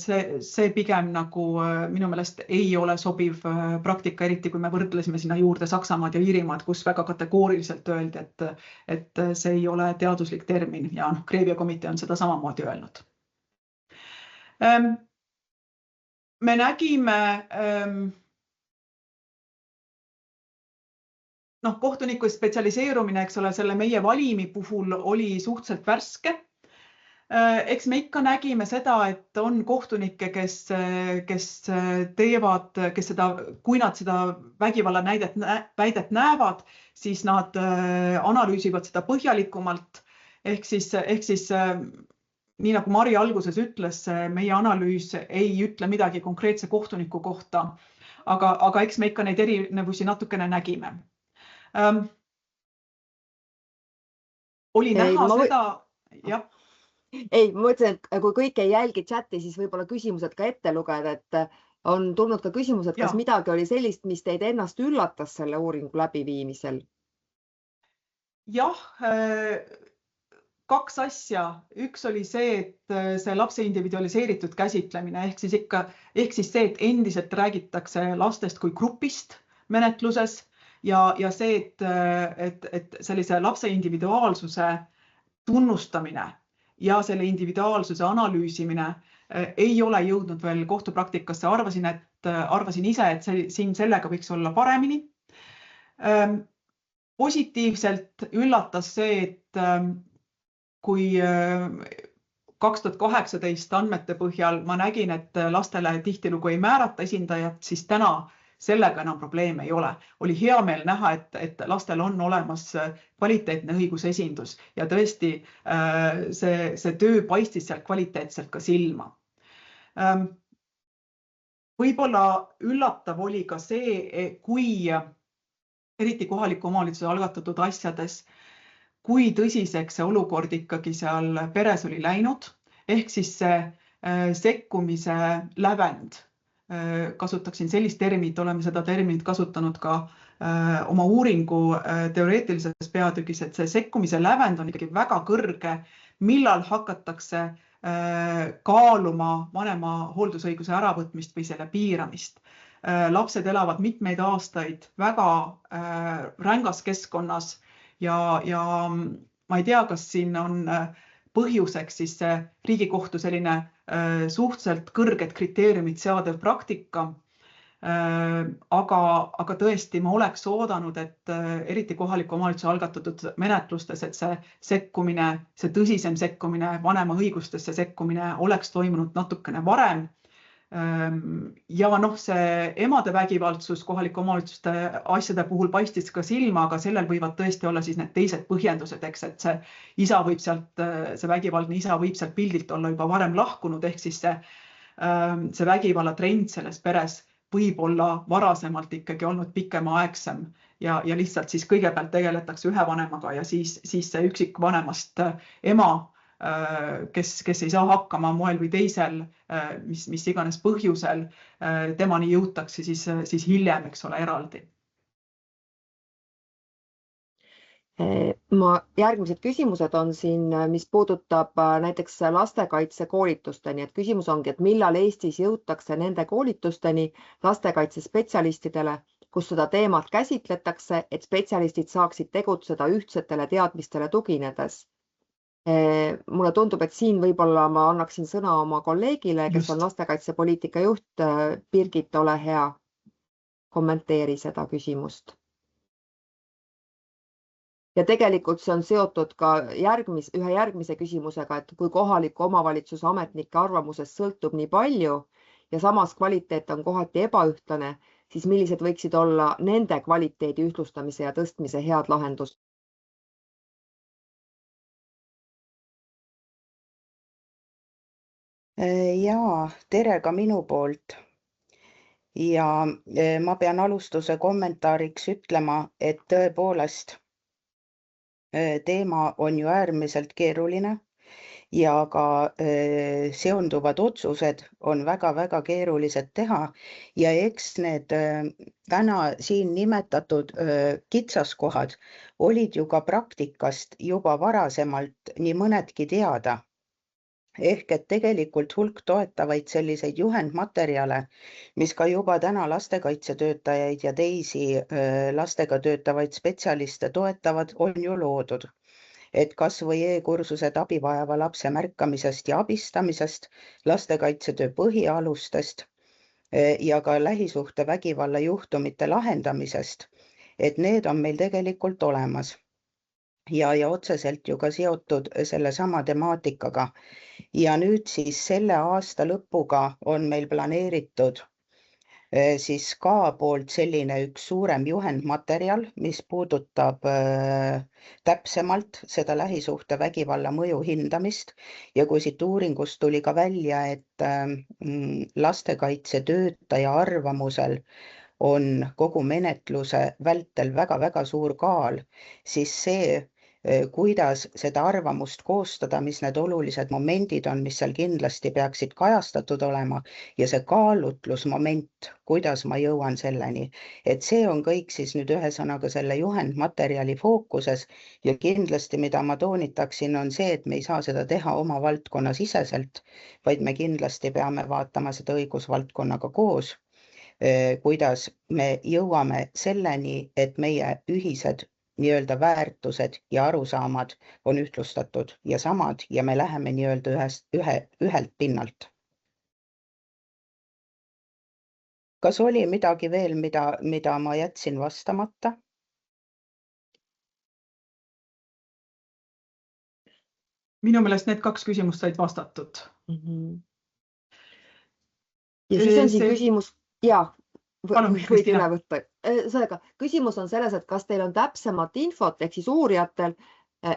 see pigem nagu minu meelest ei ole sobiv praktika, eriti kui me võrdlesime sinna juurde Saksamaad ja Iirimaad, kus väga kategooriliselt öeldi, et see ei ole teaduslik termin ja Grevia komitee on seda samamoodi öelnud. Me nägime kohtuniku spetsialiseerumine, eks ole, selle meie valimi puhul oli suhteliselt värske. Eks me ikka nägime seda, et on kohtunikke, kes teevad, kui nad seda vägivalla väidet näevad, siis nad analüüsivad seda põhjalikumalt. Ehk siis nii nagu Mari alguses ütles, meie analüüs ei ütle midagi konkreetse kohtuniku kohta, aga eks me ikka neid erinevusi natukene nägime. Oli näha seda, jah. Ei, ma mõtlesin, et kui kõik ei jälgi chati, siis võib-olla küsimused ka ette lugeda, et on tulnud ka küsimused, kas midagi oli sellist, mis teid ennast üllatas selle uuringu läbiviimisel? Jah, kaks asja. Üks oli see, et see lapse individualiseeritud käsitlemine ehk siis see, et endiselt räägitakse lastest kui grupist menetluses ja see, et sellise lapse individuaalsuse tunnustamine ja selle individuaalsuse analüüsimine ei ole jõudnud veel kohtupraktikasse. Arvasin ise, et siin sellega võiks olla paremini. Positiivselt üllatas see, et kui 2018 andmete põhjal ma nägin, et lastele tihtilugu ei määrata esindajat, siis täna sellega enam probleeme ei ole. Oli hea meel näha, et lastel on olemas kvaliteetne õigusesindus ja tõesti see töö paistis sealt kvaliteetselt ka silma. Võib-olla üllatav oli ka see, kui eriti kohaliku omavalitsuse algatatud asjades, kui tõsiseks see olukord ikkagi seal peres oli läinud, ehk siis see sekkumise lävend. Kasutaksin sellist terminit, oleme seda terminit kasutanud ka oma uuringu teoreetilises peatükis, et see sekkumise lävend on ikkagi väga kõrge, millal hakatakse kaaluma vanema hooldusõiguse äravõtmist või selle piiramist. Lapsed elavad mitmeid aastaid väga rängas keskkonnas ja ma ei tea, kas siin on põhjuseks siis Riigikohtu selline suhteliselt kõrged kriteeriumid seadev praktika, aga tõesti ma oleks oodanud, et eriti kohaliku omavalitsuse algatatud menetlustes, et see sekkumine, see tõsisem sekkumine, vanema õigustesse sekkumine oleks toimunud natukene varem. Ja see emade vägivaldsus kohalike omavalitsuste asjade puhul paistis ka silma, aga sellel võivad tõesti olla siis need teised põhjendused, eks, et see vägivaldne isa võib sealt pildilt olla juba varem lahkunud, ehk siis see vägivalla trend selles peres võib olla varasemalt ikkagi olnud pikemaaegsem ja lihtsalt siis kõigepealt tegeletakse ühe vanemaga ja siis see üksikvanemast ema, kes ei saa hakkama moel või teisel, mis iganes põhjusel, temani jõutakse siis hiljem, eks ole, eraldi. Järgmised küsimused on siin, mis puudutab näiteks lastekaitsekoolitusteni, et küsimus ongi, et millal Eestis jõutakse nende koolitusteni lastekaitsespetsialistidele, kus seda teemat käsitletakse, et spetsialistid saaksid tegutseda ühtsetele teadmistele tuginedes. Mulle tundub, et siin võib-olla ma annaksin sõna oma kolleegile, kes on lastekaitsepoliitika juht. Birgit, ole hea, kommenteeri seda küsimust. Ja tegelikult see on seotud ka ühe järgmise küsimusega, et kui kohaliku omavalitsuse ametnike arvamusest sõltub nii palju ja samas kvaliteet on kohati ebaühtlane, siis millised võiksid olla nende kvaliteedi ühtlustamise ja tõstmise head lahendused? Jaa, tere ka minu poolt. Ja ma pean alustuse kommentaariks ütlema, et tõepoolest teema on ju äärmiselt keeruline ja ka seonduvad otsused on väga-väga keerulised teha ja eks need täna siin nimetatud kitsaskohad olid ju ka praktikast juba varasemalt nii mõnedki teada. Ehk et tegelikult hulk toetavaid selliseid juhendmaterjale, mis ka juba täna lastekaitsetöötajaid ja teisi lastega töötavaid spetsialiste toetavad, on ju loodud. Et kas või e-kursused abivajava lapse märkamisest ja abistamisest, lastekaitsetöö põhialustest ja ka lähisuhtevägivalla juhtumite lahendamisest, et need on meil tegelikult olemas. Ja otseselt ju ka seotud selle sama temaatikaga. Ja nüüd siis selle aasta lõpuga on meil planeeritud siis ka poolt selline üks suurem juhendmaterjal, mis puudutab täpsemalt seda lähisuhtevägivalla mõju hindamist. Ja kui siit uuringust tuli ka välja, et lastekaitsetöötaja arvamusel on kogu menetluse vältel väga-väga suur kaal, siis see, kuidas seda arvamust koostada, mis need olulised momendid on, mis seal kindlasti peaksid kajastatud olema ja see kaalutlusmoment, kuidas ma jõuan selleni, et see on kõik siis nüüd ühesõnaga selle juhendmaterjali fookuses ja kindlasti, mida ma toonitaksin, on see, et me ei saa seda teha oma valdkonna siseselt, vaid me kindlasti peame vaatama seda õigusvaldkonnaga koos, kuidas me jõuame selleni, et meie ühised nii-öelda väärtused ja arusaamad on ühtlustatud ja samad ja me läheme nii-öelda ühelt pinnalt. Kas oli midagi veel, mida ma jätsin vastamata? Minu meelest need 2 küsimust said vastatud. Ja siis on siin küsimus, võid üle võtta. Küsimus on selles, et kas teil on täpsemat infot, ehk siis uurijatel,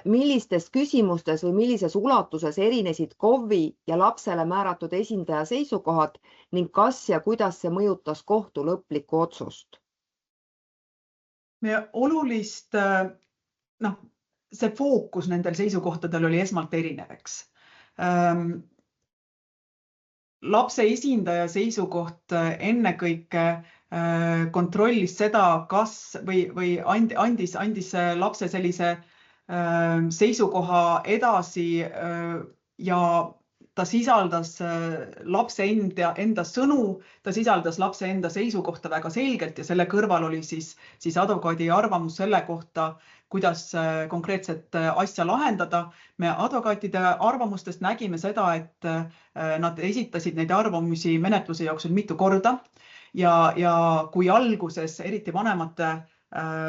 millistes küsimustes või millises ulatuses erinesid KOV-i ja lapsele määratud esindaja seisukohad ning kas ja kuidas see mõjutas kohtu lõplikku otsust? Olulist, see fookus nendel seisukohtadel oli esmalt erinev, eks. Lapse esindaja seisukoht ennekõike kontrollis seda, kas või andis lapse sellise seisukoha edasi ja ta sisaldas lapse enda sõnu, ta sisaldas lapse enda seisukohta väga selgelt ja selle kõrval oli siis advokaadi arvamus selle kohta, kuidas konkreetset asja lahendada. Me advokaatide arvamustest nägime seda, et nad esitasid neid arvamusi menetluse jooksul mitu korda ja kui alguses eriti vanemate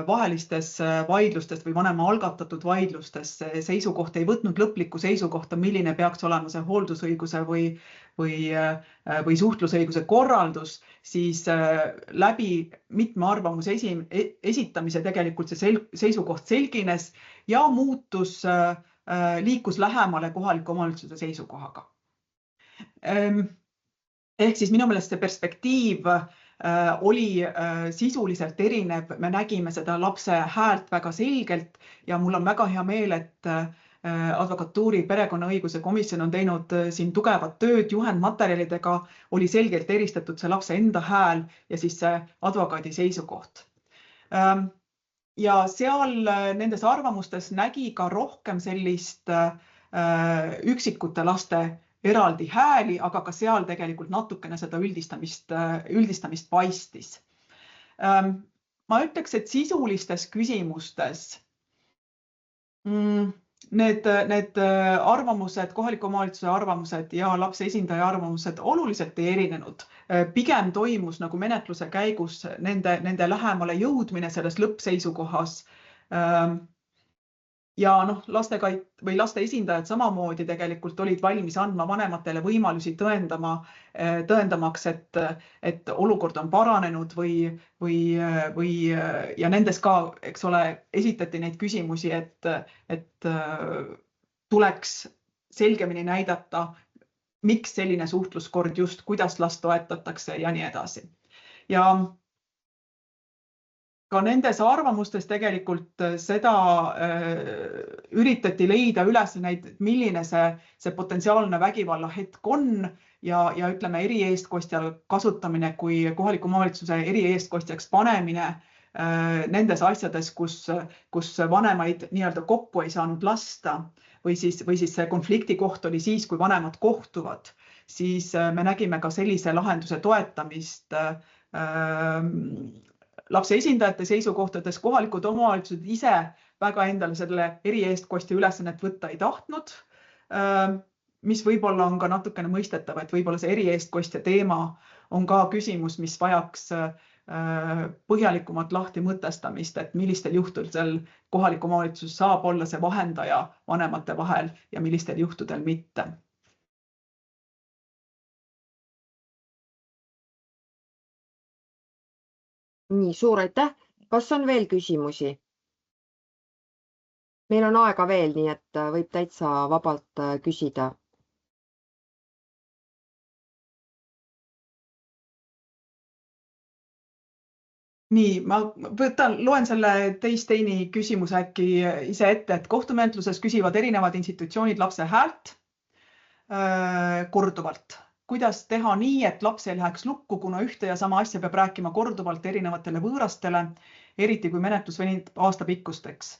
vahelistes vaidlustes või vanema algatatud vaidlustes seisukoht ei võtnud lõplikku seisukohta, milline peaks olema see hooldusõiguse või suhtlusõiguse korraldus, siis läbi mitme arvamuse esitamise tegelikult see seisukoht selgines ja liikus lähemale kohaliku omavalitsuse seisukohaga. Ehk siis minu meelest see perspektiiv oli sisuliselt erinev, me nägime seda lapse häält väga selgelt ja mul on väga hea meel, et advokatuuri perekonnaõiguse komisjon on teinud siin tugevat tööd juhendmaterjalidega, oli selgelt eristatud see lapse enda hääl ja siis see advokaadi seisukoht. Ja seal nendes arvamustes nägi ka rohkem sellist üksikute laste eraldi hääli, aga ka seal tegelikult natukene seda üldistamist paistis. Ma ütleks, et sisulistes küsimustes need arvamused, kohaliku omavalitsuse arvamused ja lapse esindaja arvamused oluliselt ei erinenud. Pigem toimus nagu menetluse käigus nende lähemale jõudmine selles lõppseisukohas. Ja laste esindajad samamoodi tegelikult olid valmis andma vanematele võimalusi tõendamaks, et olukord on paranenud ja nendes ka, eks ole, esitati neid küsimusi, et tuleks selgemini näidata, miks selline suhtluskord just, kuidas last toetatakse ja nii edasi. Ja ka nendes arvamustes tegelikult seda üritati leida üles milline see potentsiaalne vägivalla hetk on ja ütleme erieestkostja kasutamine kui kohaliku omavalitsuse erieestkostjaks panemine nendes asjades, kus vanemaid nii-öelda kokku ei saanud lasta või siis see konflikti koht oli siis, kui vanemad kohtuvad, siis me nägime ka sellise lahenduse toetamist lapse esindajate seisukohtades. Kohalikud omavalitsused ise väga endale selle erieestkostja ülesannet võtta ei tahtnud, mis võib-olla on ka natukene mõistetav, et võib-olla see erieestkostja teema on ka küsimus, mis vajaks põhjalikumat lahti mõtestamist, et millistel juhtudel kohalik omavalitsus saab olla see vahendaja vanemate vahel ja millistel juhtudel mitte. Nii, suur aitäh. Kas on veel küsimusi? Meil on aega veel, nii et võib täitsa vabalt küsida. Nii, ma loen selle Teini küsimuse äkki ise ette, et kohtumenetluses küsivad erinevad institutsioonid lapse häält korduvalt. Kuidas teha nii, et laps ei läheks lukku, kuna ühte ja sama asja peab rääkima korduvalt erinevatele võõrastele, eriti kui menetlus venib aastapikkusteks.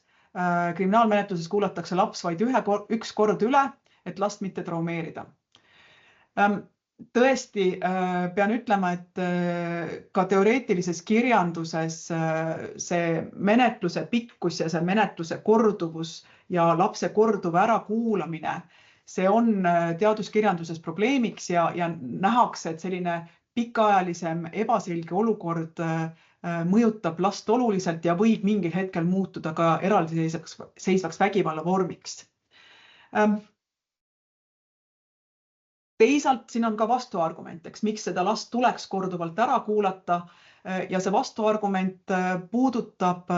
Kriminaalmenetluses kuulatakse laps vaid üks kord üle, et last mitte traumeerida. Tõesti pean ütlema, et ka teoreetilises kirjanduses see menetluse pikkus ja see menetluse korduvus ja lapse korduv ärakuulamine, see on teaduskirjanduses probleemiks ja nähakse, et selline pikaajalisem ebaselge olukord mõjutab last oluliselt ja võib mingil hetkel muutuda ka eraldiseisvaks vägivalla vormiks. Teisalt siin on ka vastuargument, miks seda last tuleks korduvalt ära kuulata ja see vastuargument puudutab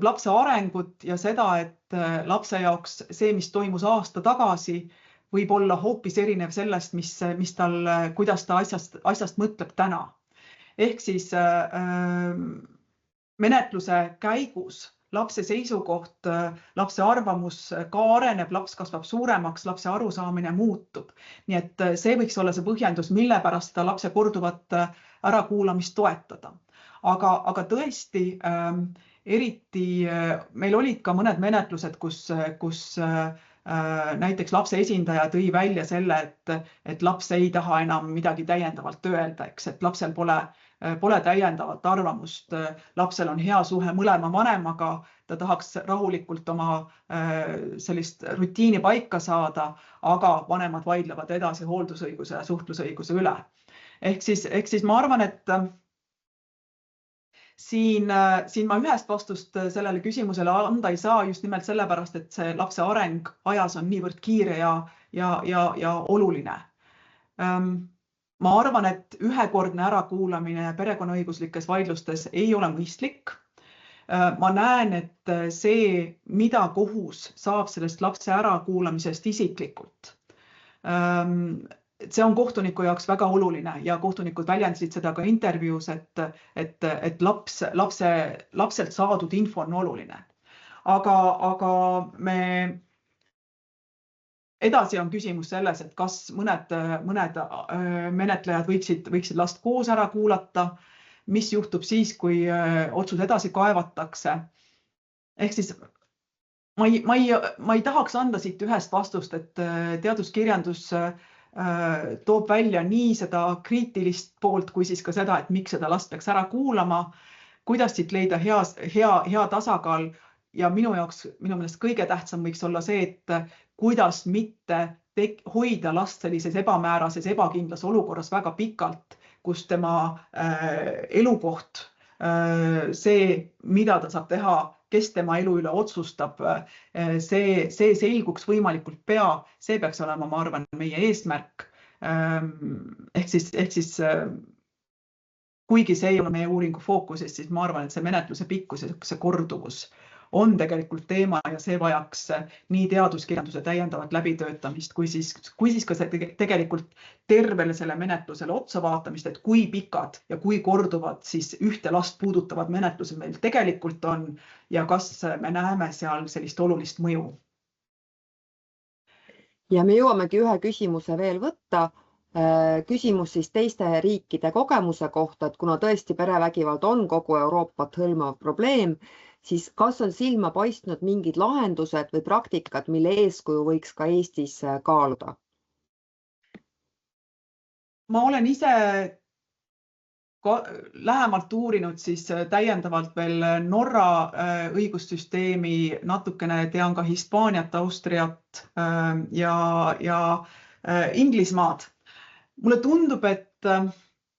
lapse arengut ja seda, et lapse jaoks see, mis toimus aasta tagasi, võib olla hoopis erinev sellest, kuidas ta asjast mõtleb täna. Ehk siis menetluse käigus lapse seisukoht, lapse arvamus ka areneb, laps kasvab suuremaks, lapse arusaamine muutub. Nii et see võiks olla see põhjendus, mille pärast seda lapse korduvat ärakuulamist toetada. Aga tõesti, eriti meil olid ka mõned menetlused, kus näiteks lapse esindaja tõi välja selle, et laps ei taha enam midagi täiendavalt öelda, et lapsel pole täiendavat arvamust, lapsel on hea suhe mõlema vanemaga, ta tahaks rahulikult oma sellist rutiini paika saada, aga vanemad vaidlevad edasi hooldusõiguse ja suhtlusõiguse üle. Ehk siis ma arvan, et siin ma ühest vastust sellele küsimusele anda ei saa just nimelt sellepärast, et see lapse areng ajas on niivõrd kiire ja oluline. Ma arvan, et ühekordne ärakuulamine perekonnaõiguslikes vaidlustes ei ole mõistlik. Ma näen, et see, mida kohus saab sellest lapse ärakuulamisest isiklikult, see on kohtuniku jaoks väga oluline ja kohtunikud väljendasid seda ka intervjuus, et lapselt saadud info on oluline. Aga edasi on küsimus selles, et kas mõned menetlejad võiksid last koos ära kuulata, mis juhtub siis, kui otsus edasi kaevatakse. Ehk siis ma ei tahaks anda siit ühest vastust, et teaduskirjandus toob välja nii seda kriitilist poolt kui siis ka seda, et miks seda last peaks ära kuulama, kuidas siit leida hea tasakaal ja minu meelest kõige tähtsam võiks olla see, et kuidas mitte hoida last sellises ebamäärases, ebakindlas olukorras väga pikalt, kus tema elukoht, see, mida ta saab teha, kes tema elu üle otsustab, see selguks võimalikult pea, see peaks olema, ma arvan, meie eesmärk. Ehk siis kuigi see ei ole meie uuringu fookuses, siis ma arvan, et see menetluse pikkus ja see korduvus on tegelikult teema ja see vajaks nii teaduskirjanduse täiendavat läbitöötamist, kui siis ka see tegelikult tervele selle menetlusele otsa vaatamist, et kui pikad ja kui korduvad siis ühte last puudutavad menetlused meil tegelikult on ja kas me näeme seal sellist olulist mõju. Ja me jõuamegi ühe küsimuse veel võtta. Küsimus siis teiste riikide kogemuse kohta, et kuna tõesti perevägivald on kogu Euroopat hõlmav probleem, siis kas on silma paistnud mingid lahendused või praktikad, mille eeskuju võiks ka Eestis kaaluda? Ma olen ise lähemalt uurinud siis täiendavalt veel Norra õigussüsteemi, natukene tean ka Hispaaniat, Austriat ja Inglismaad. Mulle tundub, et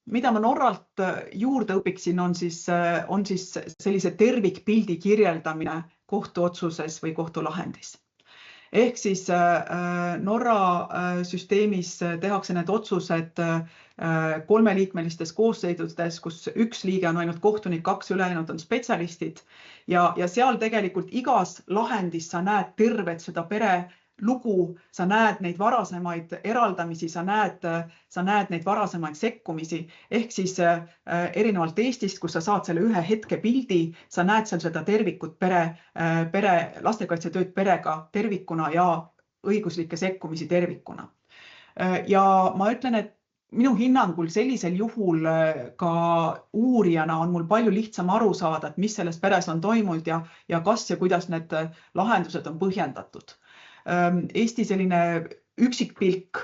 mida ma Norralt juurde õpiksin, on siis sellise tervikpildi kirjeldamine kohtuotsuses või kohtulahendis. Ehk siis Norra süsteemis tehakse need otsused kolmeliikmelistes koosseisudes, kus üks liige on ainult kohtunik, kaks ülejäänud on spetsialistid ja seal tegelikult igas lahendis sa näed tervet seda pere lugu, sa näed neid varasemaid eraldamisi, sa näed neid varasemaid sekkumisi, ehk siis erinevalt Eestist, kus sa saad selle ühe hetke pildi, sa näed seal seda tervikut lastekaitsetööd perega tervikuna ja õiguslikke sekkumisi tervikuna. Ja ma ütlen, et minu hinnangul sellisel juhul ka uurijana on mul palju lihtsam aru saada, et mis selles peres on toimunud ja kas ja kuidas need lahendused on põhjendatud. Eesti selline üksikpilk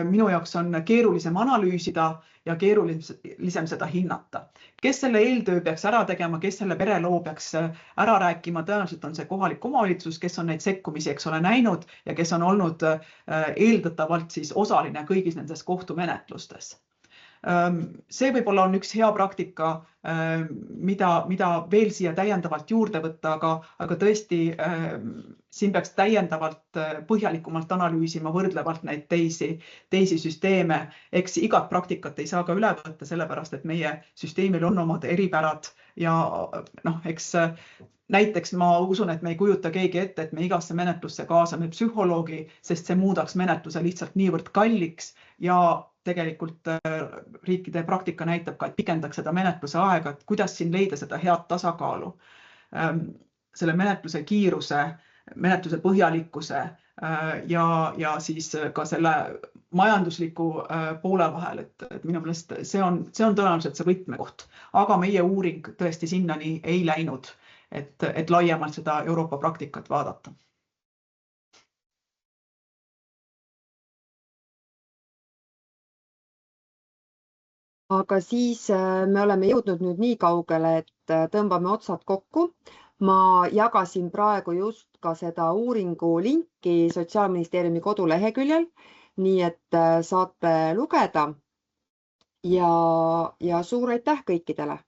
minu jaoks on keerulisem analüüsida ja keerulisem seda hinnata. Kes selle eeltöö peaks ära tegema, kes selle pereloo peaks ära rääkima, tõenäoliselt on see kohalik omavalitsus, kes on neid sekkumisi, eks ole, näinud ja kes on olnud eeldatavalt siis osaline kõigis nendes kohtumenetlustes. See võib-olla on üks hea praktika, mida veel siia täiendavalt juurde võtta, aga tõesti siin peaks täiendavalt põhjalikumalt analüüsima võrdlevalt neid teisi süsteeme. Eks igat praktikat ei saa ka üle võtta, sellepärast et meie süsteemil on omad eripärad ja eks näiteks ma usun, et me ei kujuta keegi ette, et me igasse menetlusse kaasame psühholoogi, sest see muudaks menetluse lihtsalt niivõrd kalliks ja tegelikult riikide praktika näitab ka, et pikendaks seda menetluse aega, et kuidas siin leida seda head tasakaalu selle menetluse kiiruse, menetluse põhjalikkuse ja siis ka selle majandusliku poole vahel, et minu meelest see on tõenäoliselt see võtmekoht, aga meie uuring tõesti sinnani ei läinud, et laiemalt seda Euroopa praktikat vaadata. Aga siis me oleme jõudnud nüüd nii kaugele, et tõmbame otsad kokku. Ma jagasin praegu just ka seda uuringu linki Sotsiaalministeeriumi koduleheküljel, nii et saate lugeda ja suur aitäh kõikidele!